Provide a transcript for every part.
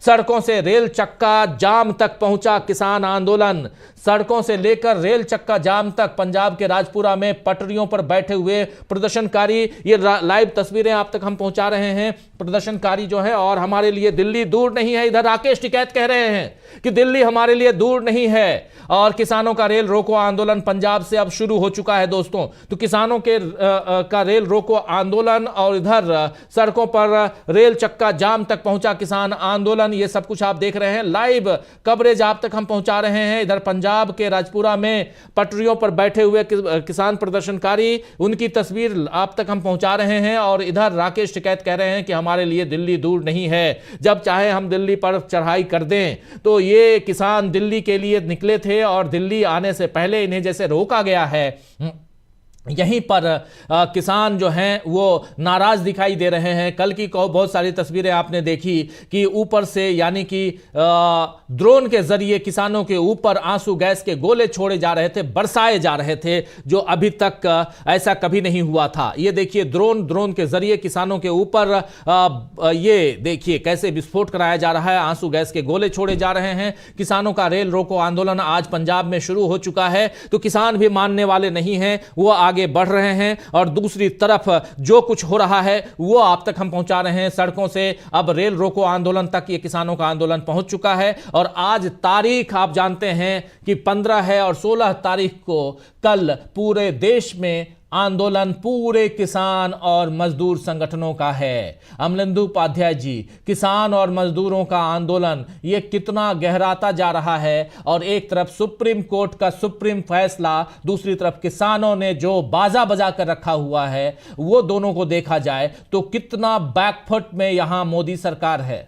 सड़कों से रेल चक्का जाम तक पहुंचा किसान आंदोलन। सड़कों से लेकर रेल चक्का जाम तक पंजाब के राजपुरा में पटरियों पर बैठे हुए प्रदर्शनकारी, ये लाइव तस्वीरें आप तक हम पहुंचा रहे हैं। प्रदर्शनकारी जो है, और हमारे लिए दिल्ली दूर नहीं है। इधर राकेश टिकैत कह रहे हैं कि दिल्ली हमारे लिए दूर नहीं है, और किसानों का रेल रोको आंदोलन पंजाब से अब शुरू हो चुका है दोस्तों। तो किसानों के का रेल रोको आंदोलन और इधर सड़कों पर रेल चक्का जाम तक पहुंचा किसान आंदोलन, ये सब कुछ आप देख रहे हैं। लाइव कवरेज आप तक हम पहुंचा रहे हैं। इधर पंजाब के राजपुरा में पटरियों पर बैठे हुए किसान प्रदर्शनकारी, उनकी तस्वीर आप तक हम पहुंचा रहे हैं। और इधर राकेश टिकैत कह रहे हैं कि हमारे लिए दिल्ली दूर नहीं है, जब चाहे हम दिल्ली पर चढ़ाई कर दें। तो ये किसान दिल्ली के लिए निकले थे, और दिल्ली आने से पहले इन्हें जैसे रोका गया है, यहीं पर किसान जो हैं वो नाराज दिखाई दे रहे हैं। कल की बहुत सारी तस्वीरें आपने देखी कि ऊपर से, यानी कि ड्रोन के जरिए किसानों के ऊपर आंसू गैस के गोले छोड़े जा रहे थे, बरसाए जा रहे थे, जो अभी तक ऐसा कभी नहीं हुआ था। ये देखिए ड्रोन के जरिए किसानों के ऊपर ये देखिए कैसे विस्फोट कराया जा रहा है, आंसू गैस के गोले छोड़े जा रहे हैं। किसानों का रेल रोको आंदोलन आज पंजाब में शुरू हो चुका है। तो किसान भी मानने वाले नहीं हैं, वो आगे बढ़ रहे हैं, और दूसरी तरफ जो कुछ हो रहा है वो आप तक हम पहुंचा रहे हैं। सड़कों से अब रेल रोको आंदोलन तक ये किसानों का आंदोलन पहुंच चुका है। और आज तारीख आप जानते हैं कि 15 है, और 16 तारीख को कल पूरे देश में आंदोलन पूरे किसान और मजदूर संगठनों का है। अमलेंदु उपाध्याय जी, किसान और मजदूरों का आंदोलन ये कितना गहराता जा रहा है, और एक तरफ सुप्रीम कोर्ट का सुप्रीम फैसला, दूसरी तरफ किसानों ने जो बाजा बजा कर रखा हुआ है, वो दोनों को देखा जाए तो कितना बैकफुट में यहां मोदी सरकार है।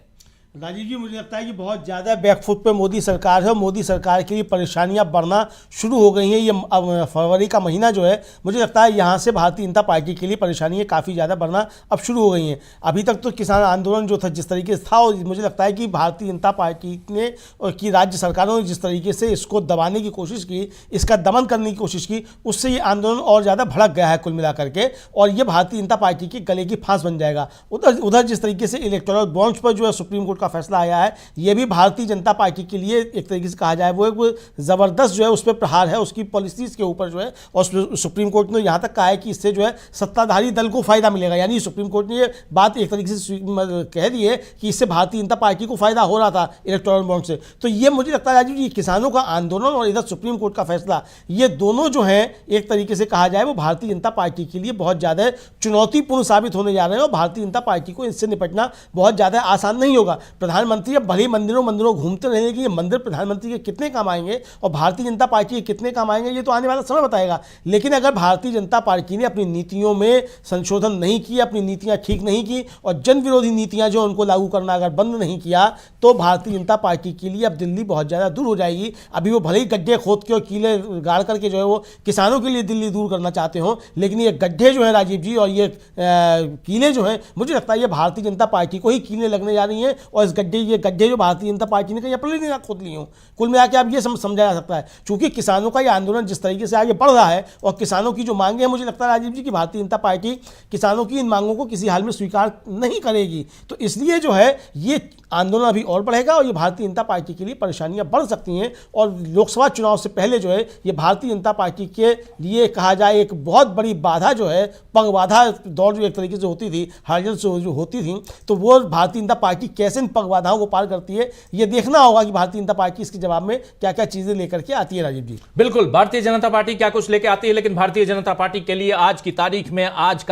राजीव जी, मुझे लगता है कि बहुत ज़्यादा बैकफुट पे मोदी सरकार है, और मोदी सरकार के लिए परेशानियां बढ़ना शुरू हो गई हैं। ये अब फरवरी का महीना जो है, मुझे लगता है यहाँ से भारतीय जनता पार्टी के लिए परेशानियां काफ़ी ज़्यादा बढ़ना अब शुरू हो गई हैं। अभी तक तो किसान आंदोलन जो था जिस तरीके से था, और मुझे लगता है कि भारतीय जनता पार्टी ने और की राज्य सरकारों ने जिस तरीके से इसको दबाने की कोशिश की, इसका दमन करने की कोशिश की, उससे ये आंदोलन और ज़्यादा भड़क गया है कुल मिलाकर के, और ये भारतीय जनता पार्टी के गले की फांस बन जाएगा। उधर जिस तरीके से इलेक्टोरल बॉन्ड्स पर जो है सुप्रीम कोर्ट का फैसला आया है, यह भी भारतीय जनता पार्टी के लिए एक तरीके से कहा जाए वो एक जबरदस्त जो है उस पर प्रहार है, उसकी पॉलिसीज के ऊपर जो है। और सुप्रीम कोर्ट ने यहां तक कहा है कि इससे जो है सत्ताधारी दल को फायदा मिलेगा। यानी सुप्रीम कोर्ट ने ये बात एक तरीके से कह दी है कि इससे भारतीय जनता पार्टी को फायदा हो रहा था इलेक्टोरल बॉन्ड से। तो ये मुझे लगता है राजीव जी, किसानों का आंदोलन और इधर सुप्रीम कोर्ट का फैसला, ये दोनों जो है एक तरीके से कहा जाए वो भारतीय जनता पार्टी के लिए बहुत ज्यादा चुनौतीपूर्ण साबित होने जा रहे हैं, और भारतीय जनता पार्टी को इससे निपटना बहुत ज्यादा आसान नहीं होगा। प्रधानमंत्री अब भले मंदिरों घूमते रहेंगे कि ये मंदिर प्रधानमंत्री के कितने काम आएंगे और भारतीय जनता पार्टी के कितने काम आएंगे, ये तो आने वाला समय बताएगा। लेकिन अगर भारतीय जनता पार्टी ने अपनी नीतियों में संशोधन नहीं किया, अपनी नीतियां ठीक नहीं की, और जन विरोधी नीतियां जो उनको लागू करना अगर बंद नहीं किया, तो भारतीय जनता पार्टी के लिए अब दिल्ली बहुत ज़्यादा दूर हो जाएगी। अभी वो भले ही गड्ढे खोद के और कीले गाड़ करके जो है वो किसानों के लिए दिल्ली दूर करना चाहते हो, लेकिन ये गड्ढे जो है राजीव जी, और ये कीले जो हैं, मुझे लगता है ये भारतीय जनता पार्टी को ही कीले लगने जा रही हैं, और इस गड्ढे जो भारतीय जनता पार्टी ने कहीं अपने लिए खोद ली हो। कुल मिला के अब ये समझा जा सकता है, क्योंकि किसानों का ये आंदोलन जिस तरीके से आगे बढ़ रहा है, और किसानों की जो मांगे हैं, मुझे लगता है राजीव जी की भारतीय जनता पार्टी किसानों की इन मांगों को किसी हाल में स्वीकार नहीं करेगी। तो इसलिए जो है ये आंदोलन अभी और बढ़ेगा, और ये भारतीय जनता पार्टी के लिए परेशानियां बढ़ सकती हैं। और लोकसभा चुनाव से पहले जो है ये भारतीय जनता पार्टी के लिए कहा जाए एक बहुत बड़ी बाधा जो है, पगबाधा दौड़ जो एक तरीके से होती थी, हड़ताल जो होती थी, तो वो भारतीय जनता पार्टी कैसे इन पगबाधाओं को पार करती है, ये देखना होगा कि भारतीय जनता पार्टी इसके जवाब में क्या क्या चीजें लेकर के आती है। राजीव जी, बिल्कुल, भारतीय जनता पार्टी क्या कुछ लेकर आती है, लेकिन भारतीय जनता पार्टी के लिए आज की तारीख में आज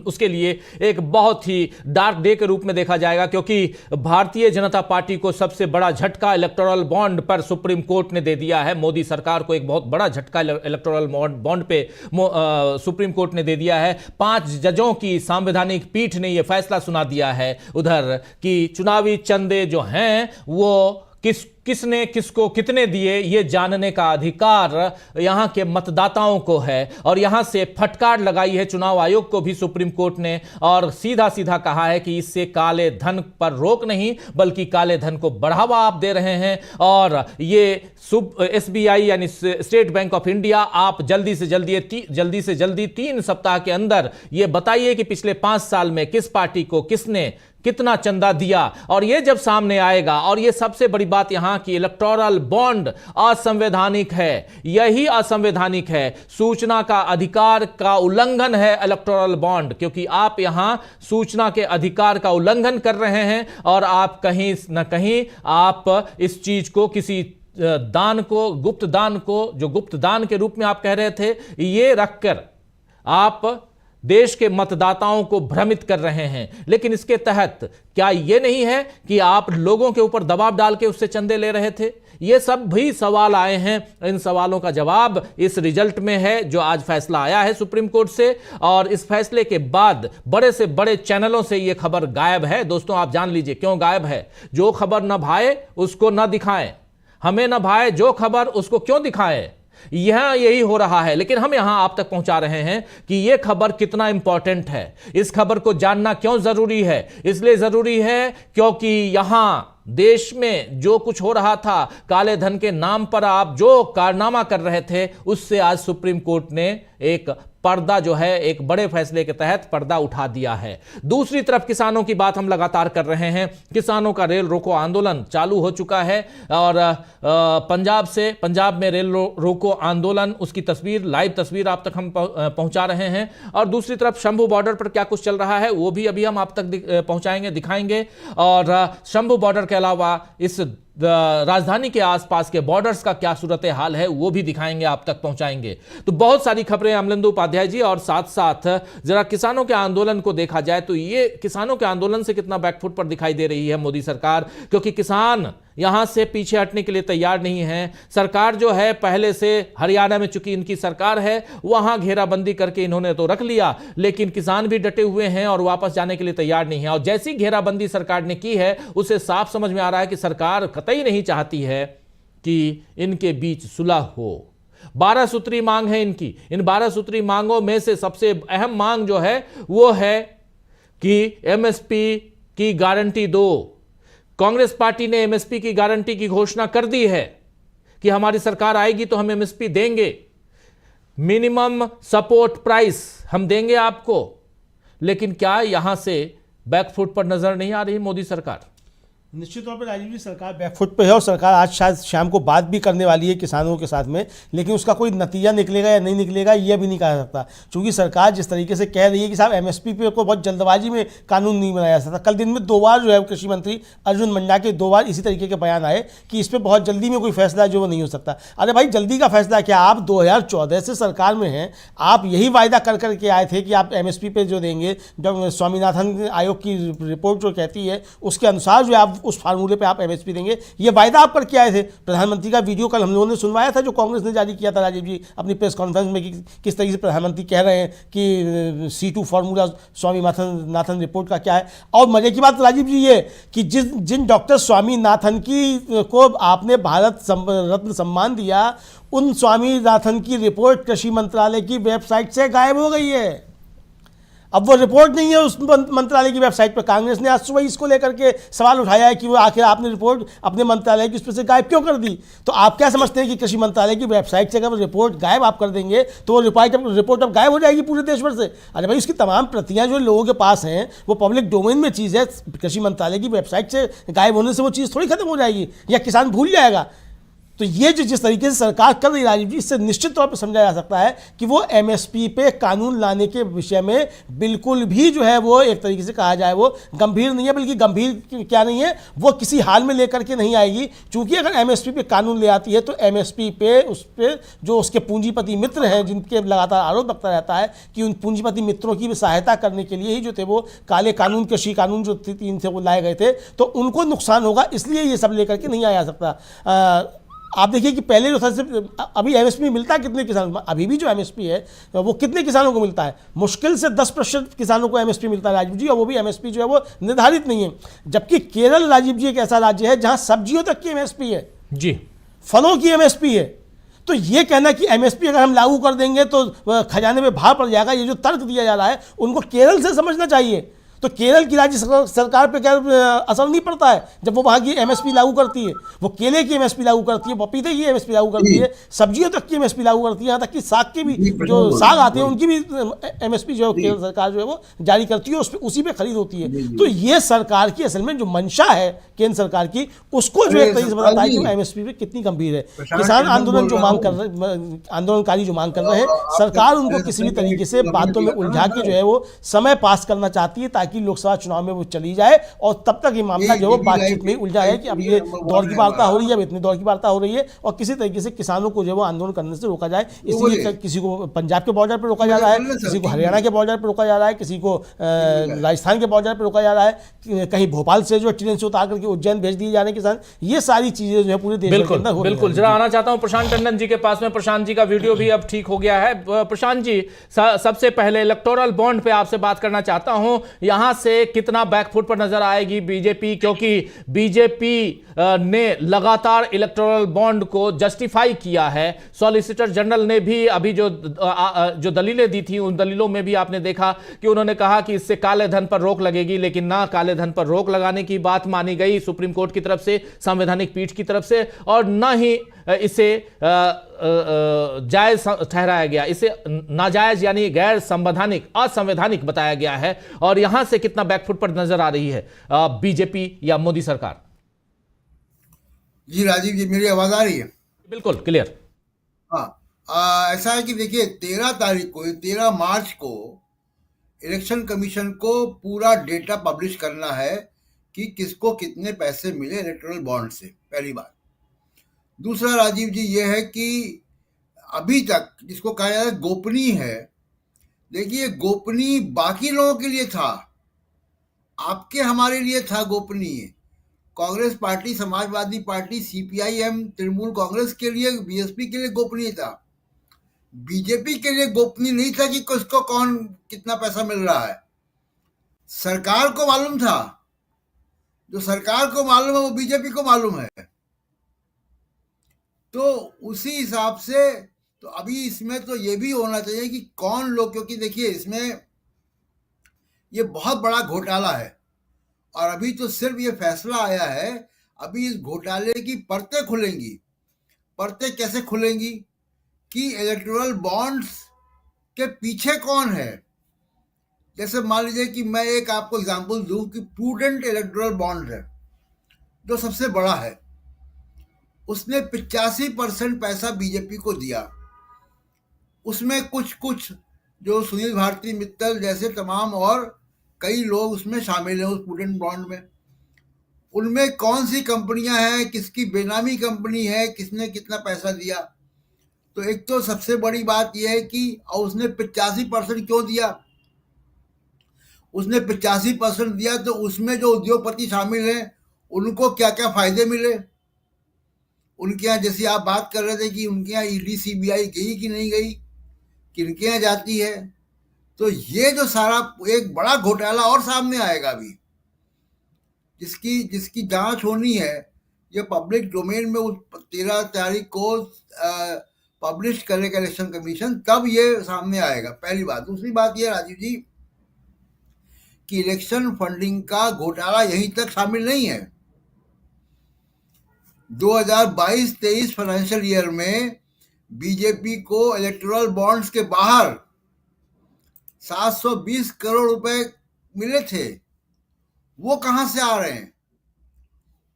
उसके लिए एक बहुत ही डार्क डे के रूप में देखा जाएगा, क्योंकि भारतीय जनता पार्टी को सबसे बड़ा झटका इलेक्टोरल बॉन्ड पर सुप्रीम कोर्ट ने दे दिया है। मोदी सरकार को एक बहुत बड़ा झटका इलेक्टोरल बॉन्ड पे सुप्रीम कोर्ट ने दे दिया है। 5 जजों की संवैधानिक पीठ ने यह फैसला सुना दिया है उधर कि चुनावी चंदे जो हैं वो किसने किसको कितने दिए, ये जानने का अधिकार यहां के मतदाताओं को है। और यहां से फटकार लगाई है चुनाव आयोग को भी सुप्रीम कोर्ट ने, और सीधा सीधा कहा है कि इससे काले धन पर रोक नहीं, बल्कि काले धन को बढ़ावा आप दे रहे हैं। और ये SBI यानी स्टेट बैंक ऑफ इंडिया, आप जल्दी से जल्दी 3 सप्ताह के अंदर ये बताइए कि पिछले 5 साल में किस पार्टी को किसने कितना चंदा दिया, और ये जब सामने आएगा, और ये सबसे बड़ी बात यहां की इलेक्टोरल बॉन्ड असंवैधानिक है, यही असंवैधानिक है, सूचना का अधिकार का उल्लंघन है इलेक्टोरल बॉन्ड, क्योंकि आप यहां सूचना के अधिकार का उल्लंघन कर रहे हैं और आप कहीं न कहीं आप इस चीज को किसी दान को, गुप्त दान को, जो गुप्त दान के रूप में आप कह रहे थे, ये रखकर आप देश के मतदाताओं को भ्रमित कर रहे हैं। लेकिन इसके तहत क्या यह नहीं है कि आप लोगों के ऊपर दबाव डाल के उससे चंदे ले रहे थे? ये सब भी सवाल आए हैं। इन सवालों का जवाब इस रिजल्ट में है जो आज फैसला आया है सुप्रीम कोर्ट से, और इस फैसले के बाद बड़े से बड़े चैनलों से यह खबर गायब है। दोस्तों आप जान लीजिए क्यों गायब है। जो खबर न भाए उसको न दिखाएं, हमें न भाए जो खबर उसको क्यों दिखाएं, यही हो रहा है। लेकिन हम यहां आप तक पहुंचा रहे हैं कि यह खबर कितना इंपॉर्टेंट है, इस खबर को जानना क्यों जरूरी है। इसलिए जरूरी है क्योंकि यहां देश में जो कुछ हो रहा था, काले धन के नाम पर आप जो कारनामा कर रहे थे, उससे आज सुप्रीम कोर्ट ने एक पर्दा जो है, एक बड़े फैसले के तहत पर्दा उठा दिया है। दूसरी तरफ किसानों की बात हम लगातार कर रहे हैं। किसानों का रेल रोको आंदोलन चालू हो चुका है और पंजाब में रेल रोको आंदोलन, उसकी तस्वीर, लाइव तस्वीर आप तक हम पहुंचा रहे हैं। और दूसरी तरफ शंभू बॉर्डर पर क्या कुछ चल रहा है वो भी अभी हम आप तक पहुंचाएंगे, दिखाएंगे। और शंभू बॉर्डर के अलावा इस राजधानी के आसपास के बॉर्डर्स का क्या सूरत हाल है वो भी दिखाएंगे, आप तक पहुंचाएंगे। तो बहुत सारी खबरें अमलेंदु उपाध्याय जी, और साथ साथ जरा किसानों के आंदोलन को देखा जाए तो ये किसानों के आंदोलन से कितना बैकफुट पर दिखाई दे रही है मोदी सरकार, क्योंकि किसान यहां से पीछे हटने के लिए तैयार नहीं है। सरकार जो है पहले से हरियाणा में चूंकि इनकी सरकार है, वहां घेराबंदी करके इन्होंने तो रख लिया, लेकिन किसान भी डटे हुए हैं और वापस जाने के लिए तैयार नहीं है। और जैसी घेराबंदी सरकार ने की है उससे साफ समझ में आ रहा है कि सरकार कतई नहीं चाहती है कि इनके बीच सुलह हो। 12 सूत्री मांग है इनकी। इन 12 सूत्री मांगों में से सबसे अहम मांग जो है वो है कि एमएसपी की गारंटी दो। कांग्रेस पार्टी ने एमएसपी की गारंटी की घोषणा कर दी है कि हमारी सरकार आएगी तो हम एमएसपी देंगे, मिनिमम सपोर्ट प्राइस हम देंगे आपको। लेकिन क्या यहां से बैकफुट पर नजर नहीं आ रही मोदी सरकार? निश्चित तौर पर राजीव जी सरकार बैकफुट पे है और सरकार आज शायद शाम को बात भी करने वाली है किसानों के साथ में, लेकिन उसका कोई नतीजा निकलेगा या नहीं निकलेगा यह भी नहीं कहा सकता, क्योंकि सरकार जिस तरीके से कह रही है कि साहब एमएसपी पे को बहुत जल्दबाजी में कानून नहीं बनाया जा सकता। कल दिन में 2 बार जो है कृषि मंत्री अर्जुन मुंडा के 2 बार इसी तरीके के बयान आए कि इस पर बहुत जल्दी में कोई फैसला जो वो नहीं हो सकता। अरे भाई जल्दी का फैसला क्या, आप 2014 से सरकार में हैं, आप यही वायदा कर करके आए थे कि आप एमएसपी पे जो देंगे, जब स्वामीनाथन आयोग की रिपोर्ट जो कहती है उसके अनुसार जो आप उस फार्मूले पे आप एमएसपी देंगे, ये वायदा आप करके आए थे। प्रधानमंत्री का वीडियो कल हम लोगों ने सुनवाया था जो कांग्रेस ने जारी किया था राजीव जी अपनी प्रेस कॉन्फ्रेंस में, कि किस तरीके से प्रधानमंत्री कह रहे हैं कि C2 फार्मूला स्वामीनाथन रिपोर्ट का क्या है। और मजे की बात राजीव जी ये कि जिन डॉक्टर स्वामीनाथन की को आपने भारत रत्न सम्मान दिया, उन स्वामीनाथन की रिपोर्ट कृषि मंत्रालय की वेबसाइट से गायब हो गई है। अब वो रिपोर्ट नहीं है उस मंत्रालय की वेबसाइट पर। कांग्रेस ने आज सुबह इसको लेकर के सवाल उठाया है कि वो आखिर आपने रिपोर्ट अपने मंत्रालय की उस पर से गायब क्यों कर दी। तो आप क्या समझते हैं कि कृषि मंत्रालय की वेबसाइट से अगर रिपोर्ट गायब आप कर देंगे तो वो रिपोर्ट अब गायब हो जाएगी पूरे देश भर से? अरे भाई उसकी तमाम प्रतियां जो लोगों के पास हैं वो पब्लिक डोमेन में चीज़ है। कृषि मंत्रालय की वेबसाइट से गायब होने से वो चीज़ थोड़ी खत्म हो जाएगी या किसान भूल जाएगा। तो ये जो जिस तरीके से सरकार कर रही है राजीव जी, इससे निश्चित तौर पर समझा जा सकता है कि वो एमएसपी पे कानून लाने के विषय में बिल्कुल भी जो है वो एक तरीके से कहा जाए वो गंभीर नहीं है। बल्कि गंभीर क्या नहीं है, वो किसी हाल में लेकर के नहीं आएगी। क्योंकि अगर एमएसपी पे कानून ले आती है तो एमएसपी पे उस पर जो उसके पूंजीपति मित्र हैं, जिनके लगातार आरोप लगता रहता है कि उन पूंजीपति मित्रों की सहायता करने के लिए ही जो थे वो काले कानून, कृषि कानून जो 3 थे वो लाए गए थे, तो उनको नुकसान होगा। इसलिए ये सब लेकर के नहीं आया सकता। आप देखिए कि पहले जो था सिर्फ अभी एमएसपी मिलता है कितने किसानों, अभी भी जो एमएसपी है वो कितने किसानों को मिलता है? मुश्किल से 10% किसानों को एमएसपी मिलता है राजीव जी, और वो भी एमएसपी जो है वो निर्धारित नहीं है। जबकि केरल राजीव जी एक ऐसा राज्य है जहां सब्जियों तक की एमएसपी है जी, फलों की एमएसपी है। तो ये कहना कि एमएसपी अगर हम लागू कर देंगे तो खजाने में भार पड़ जाएगा, ये जो तर्क दिया जा रहा है उनको केरल से समझना चाहिए। तो केरल की राज्य सरकार पे क्या असर नहीं पड़ता है जब वो वहाँ की एमएसपी लागू करती है? वो केले की एमएसपी लागू करती है, पपीते की एमएसपी लागू करती है, सब्जियों तक की एमएसपी लागू करती है, यहाँ तक कि साग की भी, जो साग आते हैं उनकी भी एमएसपी जो केरल सरकार जो है वो जारी करती है, उस पे उसी पे खरीद होती है। तो ये सरकार की असल में जो मंशा है केंद्र सरकार की, उसको जो एक तरीके से बताता है कि एमएसपी पे कितनी गंभीर है। किसान आंदोलन जो मांग कर रहे, आंदोलनकारी जो मांग कर रहे हैं, सरकार उनको किसी भी तरीके से बातों में उलझा के जो है वो समय पास करना चाहती है ताकि लोकसभा चुनाव में वो चली जाए, और तब तक ये मामला जो है वो बातचीत में उलझा है कि अब ये दौर की वार्ता हो रही है, अब इतने दौर की वार्ता हो रही है, और किसी तरीके से किसानों को जो है वो आंदोलन करने से रोका जाए। इसलिए किसी को पंजाब के बॉर्डर पर रोका जा रहा है, किसी को हरियाणा के बॉर्डर पर रोका जा रहा है, किसी को राजस्थान के बॉर्डर पर रोका जा रहा है, कहीं भोपाल से जो ट्रेन से उतार करके उज्जैन भेज दिए जाने के साथ, ये सारी चीजें जो है पूरे देश के अंदर हो रही हैं। बिल्कुल, जरा आना चाहता हूं प्रशांत टंडन जी के पास में। प्रशांत जी का वीडियो भी अब ठीक हो गया है। प्रशांत जी, सबसे पहले इलेक्टोरल बॉन्ड पे आपसे बात करना चाहता हूं, यहां से कितना बैकफुट पर नजर आएगी बीजेपी, क्योंकि बीजेपी ने लगातार इलेक्टोरल बॉन्ड को जस्टिफाई किया है। सॉलिसिटर जनरल ने भी अभी जो दलीलें दी थी, उन दलीलों में भी आपने देखा कि उन्होंने कहा कि इससे काले धन पर रोक लगेगी, लेकिन ना काले धन पर रोक लगाने की बात मानी गई सुप्रीम कोर्ट की तरफ से, संवैधानिक पीठ की तरफ से, और ना ही इसे जायज ठहराया गया, इसे नाजायज यानी गैर संवैधानिक, असंवैधानिक बताया गया है। और यहां से कितना बैकफुट पर नजर आ रही है बीजेपी या मोदी सरकार? जी राजीव जी, मेरी आवाज आ रही है? बिल्कुल क्लियर। हाँ, ऐसा है कि देखिए 13 मार्च को इलेक्शन कमीशन को पूरा डेटा पब्लिश करना है कि किसको कितने पैसे मिले इलेक्टोरल बॉन्ड से, पहली बात। दूसरा राजीव जी ये है कि अभी तक जिसको कहा जाता है गोपनीय है, देखिए गोपनीय बाकी लोगों के लिए था, आपके हमारे लिए था गोपनीय। Congress party, Samajwadi party, CPIM, Trinamool Congress के लिए, बीएसपी के लिए गोपनीय था। बीजेपी के लिए गोपनीय नहीं था कि किसको कौन कितना पैसा मिल रहा है। सरकार को मालूम था, जो सरकार को मालूम है वो बीजेपी को मालूम है। तो उसी हिसाब से तो अभी इसमें तो ये भी होना चाहिए कि कौन लोग, क्योंकि देखिए इसमें ये बहुत बड़ा घोटाला है, और अभी तो सिर्फ ये फैसला आया है, अभी इस घोटाले की परतें खुलेंगी। परतें कैसे खुलेंगी कि इलेक्टोरल बॉन्ड्स के पीछे कौन है। जैसे मान लीजिए कि मैं एक आपको एग्जांपल दूं कि प्रूडेंट इलेक्टोरल बॉन्ड है जो सबसे बड़ा है, उसने 85% पैसा बीजेपी को दिया। उसमें कुछ जो सुनील भारती मित्तल जैसे तमाम और कई लोग उसमें शामिल हैं उस प्रूडेंट बॉन्ड में। उनमें कौन सी कंपनियां हैं, किसकी बेनामी कंपनी है, किसने कितना पैसा दिया। तो एक तो सबसे बड़ी बात यह है कि और उसने 85% क्यों दिया। उसने 85% दिया तो उसमें जो उद्योगपति शामिल हैं उनको क्या क्या फायदे मिले। उनके यहाँ, जैसे आप बात कर रहे थे कि उनके यहाँ ईडी सीबीआई गई कि नहीं गई, किनके यहाँ जाती है, तो ये जो सारा एक बड़ा घोटाला और सामने आएगा अभी, जिसकी जांच होनी है। ये पब्लिक डोमेन में 13 तारीख को पब्लिश करेगा इलेक्शन कमीशन, तब ये सामने आएगा, पहली बात। दूसरी बात ये राजीव जी कि इलेक्शन फंडिंग का घोटाला यहीं तक शामिल नहीं है। 2022-23 फाइनेंशियल ईयर में बीजेपी को इलेक्टोरल बॉन्ड्स के बाहर 720 करोड़ रुपए मिले थे। वो कहां से आ रहे हैं,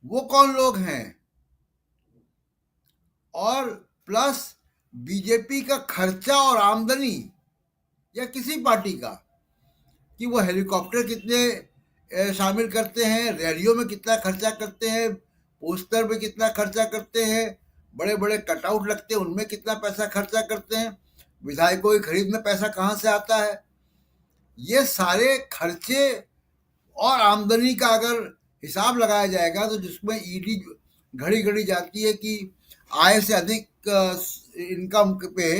वो कौन लोग हैं, और प्लस बीजेपी का खर्चा और आमदनी या किसी पार्टी का, कि वो हेलीकॉप्टर कितने शामिल करते हैं, रैलियों में कितना खर्चा करते हैं, पोस्टर में कितना खर्चा करते हैं, बड़े बड़े कटआउट लगते हैं उनमें कितना पैसा खर्चा करते हैं, विधायकों की खरीद में पैसा कहाँ से आता है। ये सारे खर्चे और आमदनी का अगर हिसाब लगाया जाएगा तो जिसमें ईडी घड़ी घड़ी जाती है कि आय से अधिक इनकम पे,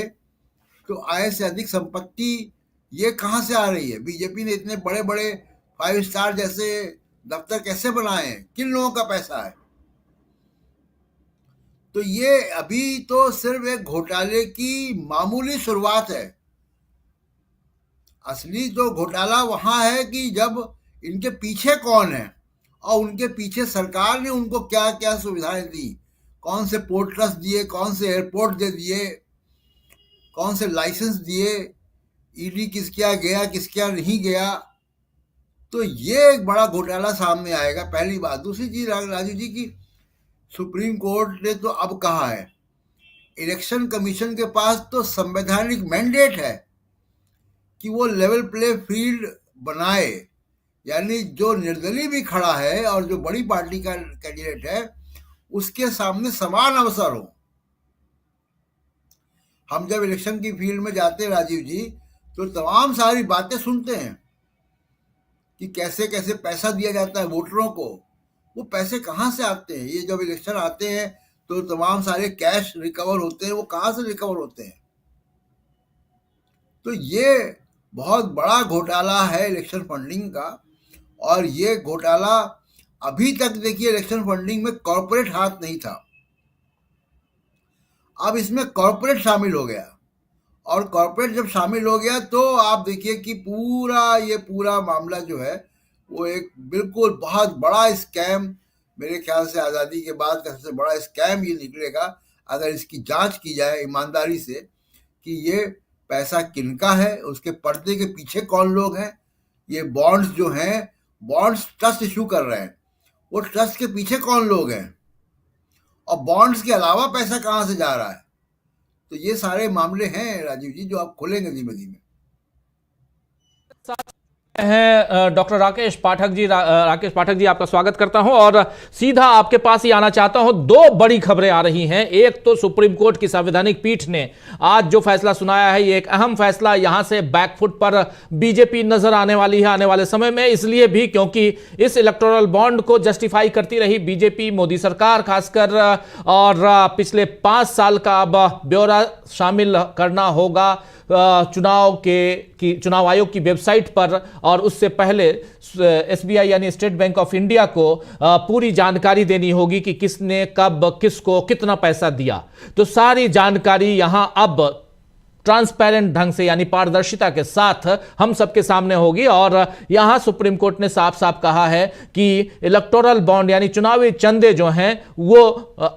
तो आय से अधिक संपत्ति ये कहाँ से आ रही है। बीजेपी ने इतने बड़े बड़े 5 स्टार जैसे दफ्तर कैसे बनाए हैं, किन लोगों का पैसा है। तो ये अभी तो सिर्फ एक घोटाले की मामूली शुरुआत है। असली तो घोटाला वहां है कि जब इनके पीछे कौन है और उनके पीछे सरकार ने उनको क्या क्या सुविधाएं दी, कौन से पोर्ट ट्रस्ट दिए, कौन से एयरपोर्ट दे दिए, कौन से लाइसेंस दिए, ईडी किसके यहाँ गया किसके यहाँ नहीं गया। तो ये एक बड़ा घोटाला सामने आएगा, पहली बात। दूसरी चीज राजीव जी की सुप्रीम कोर्ट ने तो अब कहा है, इलेक्शन कमीशन के पास तो संवैधानिक मैंडेट है कि वो लेवल प्ले फील्ड बनाए, यानी जो निर्दलीय भी खड़ा है और जो बड़ी पार्टी का कैंडिडेट है उसके सामने समान अवसर हो। हम जब इलेक्शन की फील्ड में जाते हैं राजीव जी, तो तमाम सारी बातें सुनते हैं कि कैसे कैसे पैसा दिया जाता है वोटरों को। वो पैसे कहाँ से आते हैं? ये जब इलेक्शन आते हैं तो तमाम सारे कैश रिकवर होते हैं, वो कहाँ से रिकवर होते हैं? तो ये बहुत बड़ा घोटाला है इलेक्शन फंडिंग का। और ये घोटाला अभी तक देखिए इलेक्शन फंडिंग में कॉर्पोरेट हाथ नहीं था, अब इसमें कॉर्पोरेट शामिल हो गया। और कॉर्पोरेट जब शामिल हो गया तो आप देखिए कि पूरा मामला जो है वो एक बिल्कुल बहुत बड़ा स्कैम, मेरे ख्याल से आज़ादी के बाद का सबसे बड़ा स्कैम ये निकलेगा अगर इसकी जांच की जाए ईमानदारी से कि ये पैसा किनका है, उसके पर्दे के पीछे कौन लोग हैं। ये बॉन्ड्स जो हैं, बॉन्ड्स ट्रस्ट इशू कर रहे हैं, वो ट्रस्ट के पीछे कौन लोग हैं और बॉन्ड्स के अलावा पैसा कहाँ से जा रहा है। तो ये सारे मामले हैं राजीव जी जो आप खोलेंगे धीमे धीमे। हैं डॉक्टर राकेश पाठक जी। राकेश पाठक जी, आपका स्वागत करता हूं और सीधा आपके पास ही आना चाहता हूं। दो बड़ी खबरें आ रही हैं। एक तो सुप्रीम कोर्ट की संवैधानिक पीठ ने आज जो फैसला सुनाया है, ये एक अहम फैसला, यहां से बैकफुट पर बीजेपी नजर आने वाली है आने वाले समय में, इसलिए भी क्योंकि इस इलेक्टोरल बॉन्ड को जस्टिफाई करती रही बीजेपी, मोदी सरकार खासकर, और पिछले 5 साल का अब ब्यौरा शामिल करना होगा चुनाव आयोग की वेबसाइट पर। और उससे पहले एसबीआई यानी स्टेट बैंक ऑफ इंडिया को पूरी जानकारी देनी होगी कि किसने कब किसको कितना पैसा दिया। तो सारी जानकारी यहां अब ट्रांसपेरेंट ढंग से यानी पारदर्शिता के साथ हम सबके सामने होगी। और यहां सुप्रीम कोर्ट ने साफ साफ कहा है कि इलेक्टोरल बॉन्ड यानी चुनावी चंदे जो हैं वो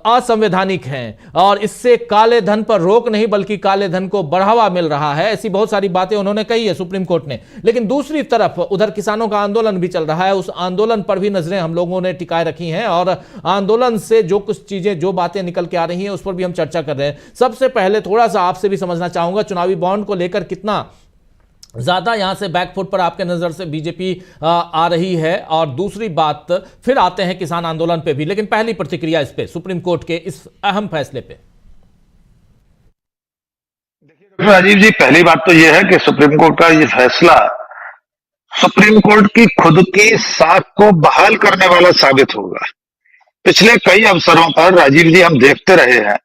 असंवैधानिक हैं और इससे काले धन पर रोक नहीं बल्कि काले धन को बढ़ावा मिल रहा है। ऐसी बहुत सारी बातें उन्होंने कही है सुप्रीम कोर्ट ने। लेकिन दूसरी तरफ उधर किसानों का आंदोलन भी चल रहा है, उस आंदोलन पर भी नजरें हम लोगों ने टिकाए रखी हैं और आंदोलन से जो कुछ चीजें जो बातें निकल के आ रही हैं उस पर भी हम चर्चा कर रहे हैं। सबसे पहले थोड़ा सा आपसे भी समझना चाहूंगा चुनावी बॉन्ड को लेकर कितना ज्यादा यहां से बैकफुट पर आपके नजर से बीजेपी आ रही है, और दूसरी बात फिर आते हैं किसान आंदोलन पे भी। लेकिन पहली प्रतिक्रिया इस पे, सुप्रीम कोर्ट के इस अहम फैसले पे। देखिए राजीव जी, पहली बात तो यह है कि सुप्रीम कोर्ट का यह फैसला सुप्रीम कोर्ट की खुद की साख को बहाल करने वाला साबित होगा। पिछले कई अवसरों पर राजीव जी हम देखते रहे हैं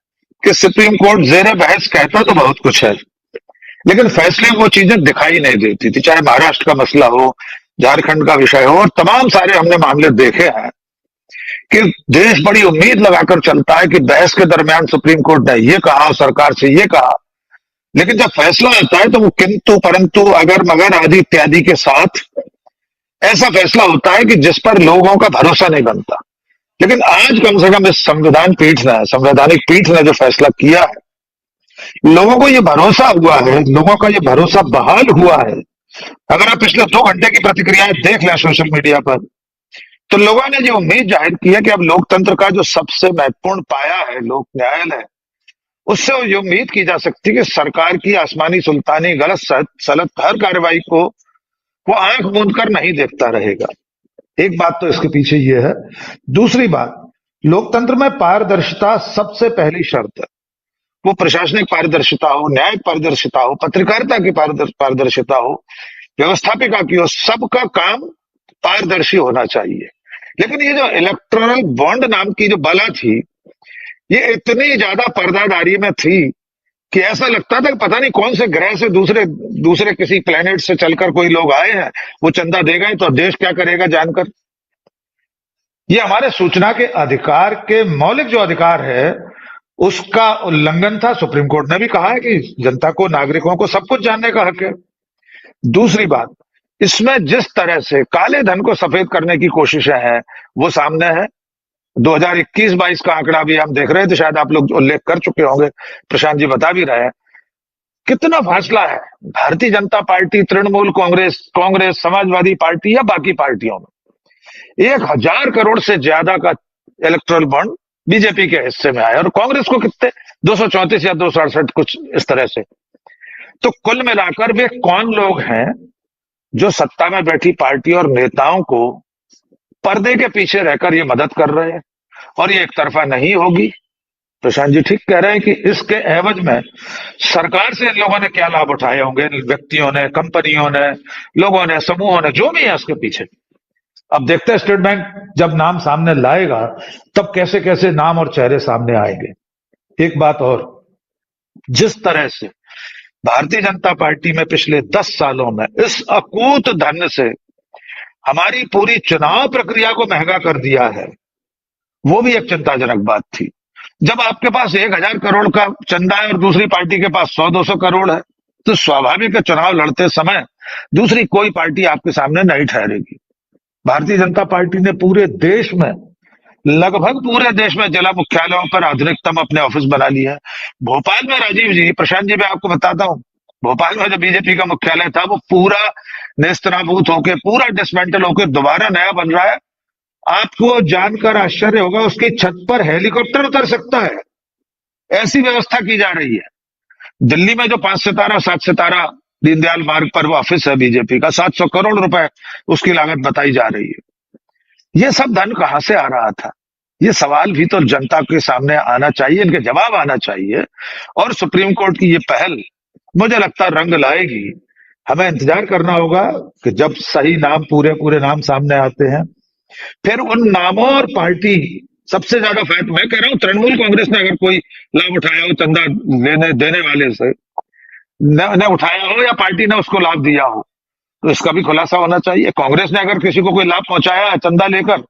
कि सुप्रीम कोर्ट ज़ेरे बहस कहता तो बहुत कुछ है, लेकिन फैसले में वो चीजें दिखाई नहीं देती थी। चाहे महाराष्ट्र का मसला हो, झारखंड का विषय हो, और तमाम सारे हमने मामले देखे हैं कि देश बड़ी उम्मीद लगाकर चलता है कि बहस के दरमियान सुप्रीम कोर्ट ने ये कहा, सरकार से ये कहा, लेकिन जब फैसला आता है तो वो किंतु परंतु अगर मगर आदि इत्यादि के साथ ऐसा फैसला होता है कि जिस पर लोगों का भरोसा नहीं बनता। लेकिन आज कम से कम इस संवैधानिक पीठ ने जो फैसला किया है, लोगों को ये भरोसा हुआ है, लोगों का ये भरोसा बहाल हुआ है। अगर आप पिछले 2 घंटे की प्रतिक्रियाएं देख लें सोशल मीडिया पर, तो लोगों ने जो उम्मीद जाहिर की है कि अब लोकतंत्र का जो सबसे महत्वपूर्ण पाया है लोक न्यायालय, उससे ये उम्मीद की जा सकती है कि सरकार की आसमानी सुल्तानी गलत सलत हर कार्रवाई को वो आंख मूंद कर नहीं देखता रहेगा। एक बात तो इसके पीछे ये है। दूसरी बात, लोकतंत्र में पारदर्शिता सबसे पहली शर्त है। वो प्रशासनिक पारदर्शिता हो, न्यायिक पारदर्शिता हो, पत्रकारिता की पारदर्शिता हो, व्यवस्थापिका की हो, सबका काम पारदर्शी होना चाहिए। लेकिन ये जो इलेक्टोरल बॉन्ड नाम की जो बला थी, ये इतनी ज्यादा पर्दादारी में थी कि ऐसा लगता था कि पता नहीं कौन से ग्रह से दूसरे किसी प्लेनेट से चलकर कोई लोग आए हैं, वो चंदा दे गए तो देश क्या करेगा जानकर। ये हमारे सूचना के अधिकार के मौलिक जो अधिकार है उसका उल्लंघन था। सुप्रीम कोर्ट ने भी कहा है कि जनता को, नागरिकों को सब कुछ जानने का हक है। दूसरी बात, इसमें जिस तरह से काले धन को सफेद करने की कोशिशें हैं वो सामने है। 2021-22 का आंकड़ा भी हम देख रहे थे, शायद आप लोग उल्लेख कर चुके होंगे, प्रशांत जी बता भी रहे हैं कितना फासला है भारतीय जनता पार्टी, तृणमूल कांग्रेस, समाजवादी पार्टी या बाकी पार्टियों में। 1000 करोड़ से ज्यादा का इलेक्टोरल बॉन्ड बीजेपी के हिस्से में आया और कांग्रेस को कितने 234 या 268 कुछ इस तरह से। तो कुल मिलाकर वे कौन लोग हैं जो सत्ता में बैठी पार्टी और नेताओं को पर्दे के पीछे रहकर ये मदद कर रहे हैं, और ये एक तरफा नहीं होगी। प्रशांत जी ठीक कह रहे हैं कि इसके एवज में सरकार से इन लोगों ने क्या लाभ उठाए होंगे, व्यक्तियों ने, कंपनियों ने, लोगों ने, समूहों ने, जो भी है उसके पीछे। अब देखते हैं स्टेट बैंक जब नाम सामने लाएगा तब कैसे कैसे नाम और चेहरे सामने आएंगे। एक बात और, जिस तरह से भारतीय जनता पार्टी में पिछले 10 सालों में इस अकूत धन से हमारी पूरी चुनाव प्रक्रिया को महंगा कर दिया है, वो भी एक चिंताजनक बात थी। जब आपके पास 1000 करोड़ का चंदा है और दूसरी पार्टी के पास 100-200 करोड़ है, तो स्वाभाविक है चुनाव लड़ते समय दूसरी कोई पार्टी आपके सामने नहीं ठहरेगी। भारतीय जनता पार्टी ने पूरे देश में, लगभग पूरे देश में जिला मुख्यालयों पर आधुनिकतम अपने ऑफिस बना लिए हैं। भोपाल में राजीव जी, प्रशांत जी, मैं आपको बताता हूं, भोपाल में जो बीजेपी का मुख्यालय था वो पूरा नेस्तनाबूत होकर, पूरा डिसमेंटल होकर दोबारा नया बन रहा है। आपको जानकर आश्चर्य होगा, उसकी छत पर हेलीकॉप्टर उतर सकता है, ऐसी व्यवस्था की जा रही है। दिल्ली में जो 5 सितारा 7 सितारा दीनदयाल मार्ग पर वो ऑफिस है बीजेपी का, 700 करोड़ रुपए उसकी लागत बताई जा रही है। ये सब धन कहां से आ रहा था, ये सवाल भी तो जनता के सामने आना चाहिए, इनके जवाब आना चाहिए। और सुप्रीम कोर्ट की ये पहल मुझे लगता है रंग लाएगी। हमें इंतजार करना होगा कि जब सही नाम, पूरे नाम सामने आते हैं, फिर उन नामों और पार्टी सबसे ज्यादा फायदा, मैं कह रहा हूं तृणमूल कांग्रेस ने अगर कोई लाभ उठाया हो चंदा देने वाले से, न उठाया हो या पार्टी ने उसको लाभ दिया हो, तो इसका भी खुलासा होना चाहिए। कांग्रेस ने अगर किसी को कोई लाभ पहुंचाया है चंदा लेकर,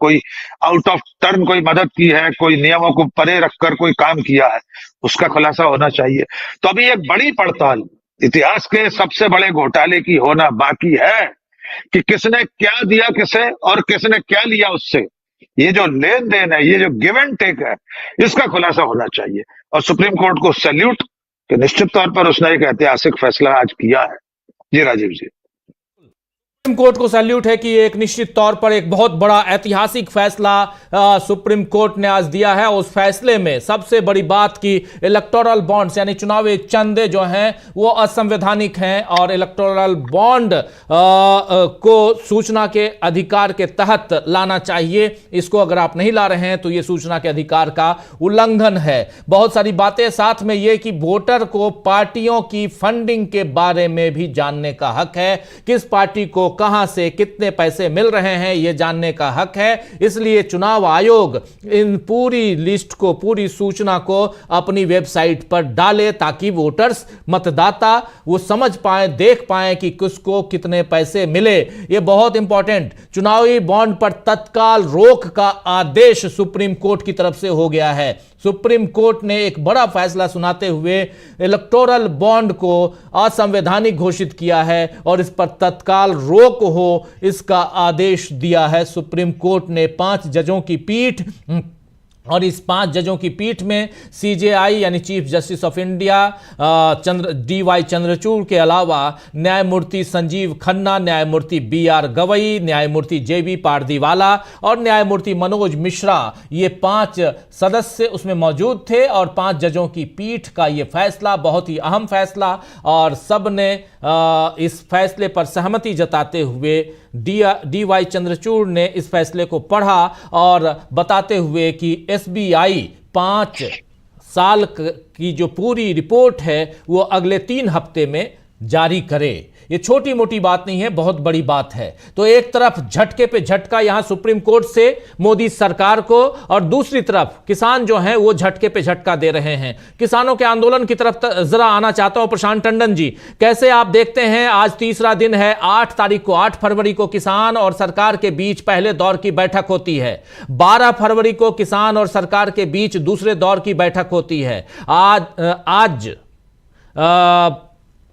कोई आउट ऑफ टर्न कोई मदद की है, कोई नियमों को परे रखकर कोई काम किया है, उसका खुलासा होना चाहिए। तो अभी एक बड़ी पड़ताल इतिहास के सबसे बड़े घोटाले की होना बाकी है कि किसने क्या दिया किसे और किसने क्या लिया उससे। ये जो लेन देन है, ये जो गिव एंड टेक है, इसका खुलासा होना चाहिए। और सुप्रीम कोर्ट को सैल्यूट कि निश्चित तौर पर उसने एक ऐतिहासिक फैसला आज किया है। जी राजीव जी, सुप्रीम कोर्ट को सैल्यूट है कि एक निश्चित तौर पर एक बहुत बड़ा ऐतिहासिक फैसला सुप्रीम कोर्ट ने आज दिया है। उस फैसले में सबसे बड़ी बात की इलेक्टोरल बॉन्ड्स यानी चुनावी चंदे जो हैं वो असंवैधानिक हैं और इलेक्टोरल बॉन्ड को सूचना के अधिकार के तहत लाना चाहिए। इसको अगर आप नहीं ला रहे हैं तो ये सूचना के अधिकार का उल्लंघन है। बहुत सारी बातें, साथ में ये कि वोटर को पार्टियों की फंडिंग के बारे में भी जानने का हक है, किस पार्टी को कहां से कितने पैसे मिल रहे हैं ये जानने का हक है। इसलिए चुनाव आयोग इन पूरी लिस्ट को, पूरी सूचना को अपनी वेबसाइट पर डाले ताकि वोटर्स, मतदाता वो समझ पाए, देख पाए कि किसको कितने पैसे मिले। ये बहुत इंपॉर्टेंट। चुनावी बॉन्ड पर तत्काल रोक का आदेश सुप्रीम कोर्ट की तरफ से हो गया है। सुप्रीम कोर्ट ने एक बड़ा फैसला सुनाते हुए इलेक्टोरल बॉन्ड को असंवैधानिक घोषित किया है और इस पर तत्काल रोक हो इसका आदेश दिया है सुप्रीम कोर्ट ने। 5 जजों की पीठ, और इस 5 जजों की पीठ में सीजेआई यानी chief justice of India DY Chandrachud के अलावा न्यायमूर्ति संजीव खन्ना, न्यायमूर्ति BR गवई, न्यायमूर्ति JB पारदीवाला और न्यायमूर्ति मनोज मिश्रा, ये 5 सदस्य उसमें मौजूद थे। और 5 जजों की पीठ का ये फैसला बहुत ही अहम फैसला, और सब ने इस फैसले पर सहमति जताते हुए DY चंद्रचूड़ ने इस फैसले को पढ़ा और बताते हुए कि SBI 5 साल की जो पूरी रिपोर्ट है वो अगले 3 हफ्ते में जारी करे। ये छोटी मोटी बात नहीं है, बहुत बड़ी बात है। तो एक तरफ झटके पे झटका यहां सुप्रीम कोर्ट से मोदी सरकार को, और दूसरी तरफ किसान जो हैं वो झटके पे झटका दे रहे हैं। किसानों के आंदोलन की तरफ जरा आना चाहता हूं। प्रशांत टंडन जी, कैसे आप देखते हैं, आज तीसरा दिन है, 8 तारीख को, 8 फरवरी को किसान और सरकार के बीच पहले दौर की बैठक होती है, 12 फरवरी को किसान और सरकार के बीच दूसरे दौर की बैठक होती है। आज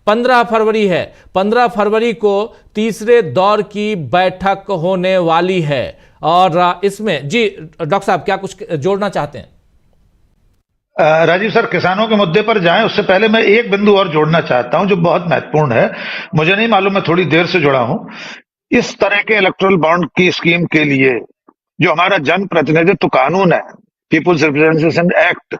15 फरवरी है, 15 फरवरी को तीसरे दौर की बैठक होने वाली है। और इसमें जी डॉक्टर साहब क्या कुछ जोड़ना चाहते हैं? राजीव सर, किसानों के मुद्दे पर जाएं उससे पहले मैं एक बिंदु और जोड़ना चाहता हूं जो बहुत महत्वपूर्ण है। मुझे नहीं मालूम, मैं थोड़ी देर से जुड़ा हूं। इस तरह के इलेक्टोरल बॉन्ड की स्कीम के लिए जो हमारा जन प्रतिनिधित्व कानून है, people's representation act,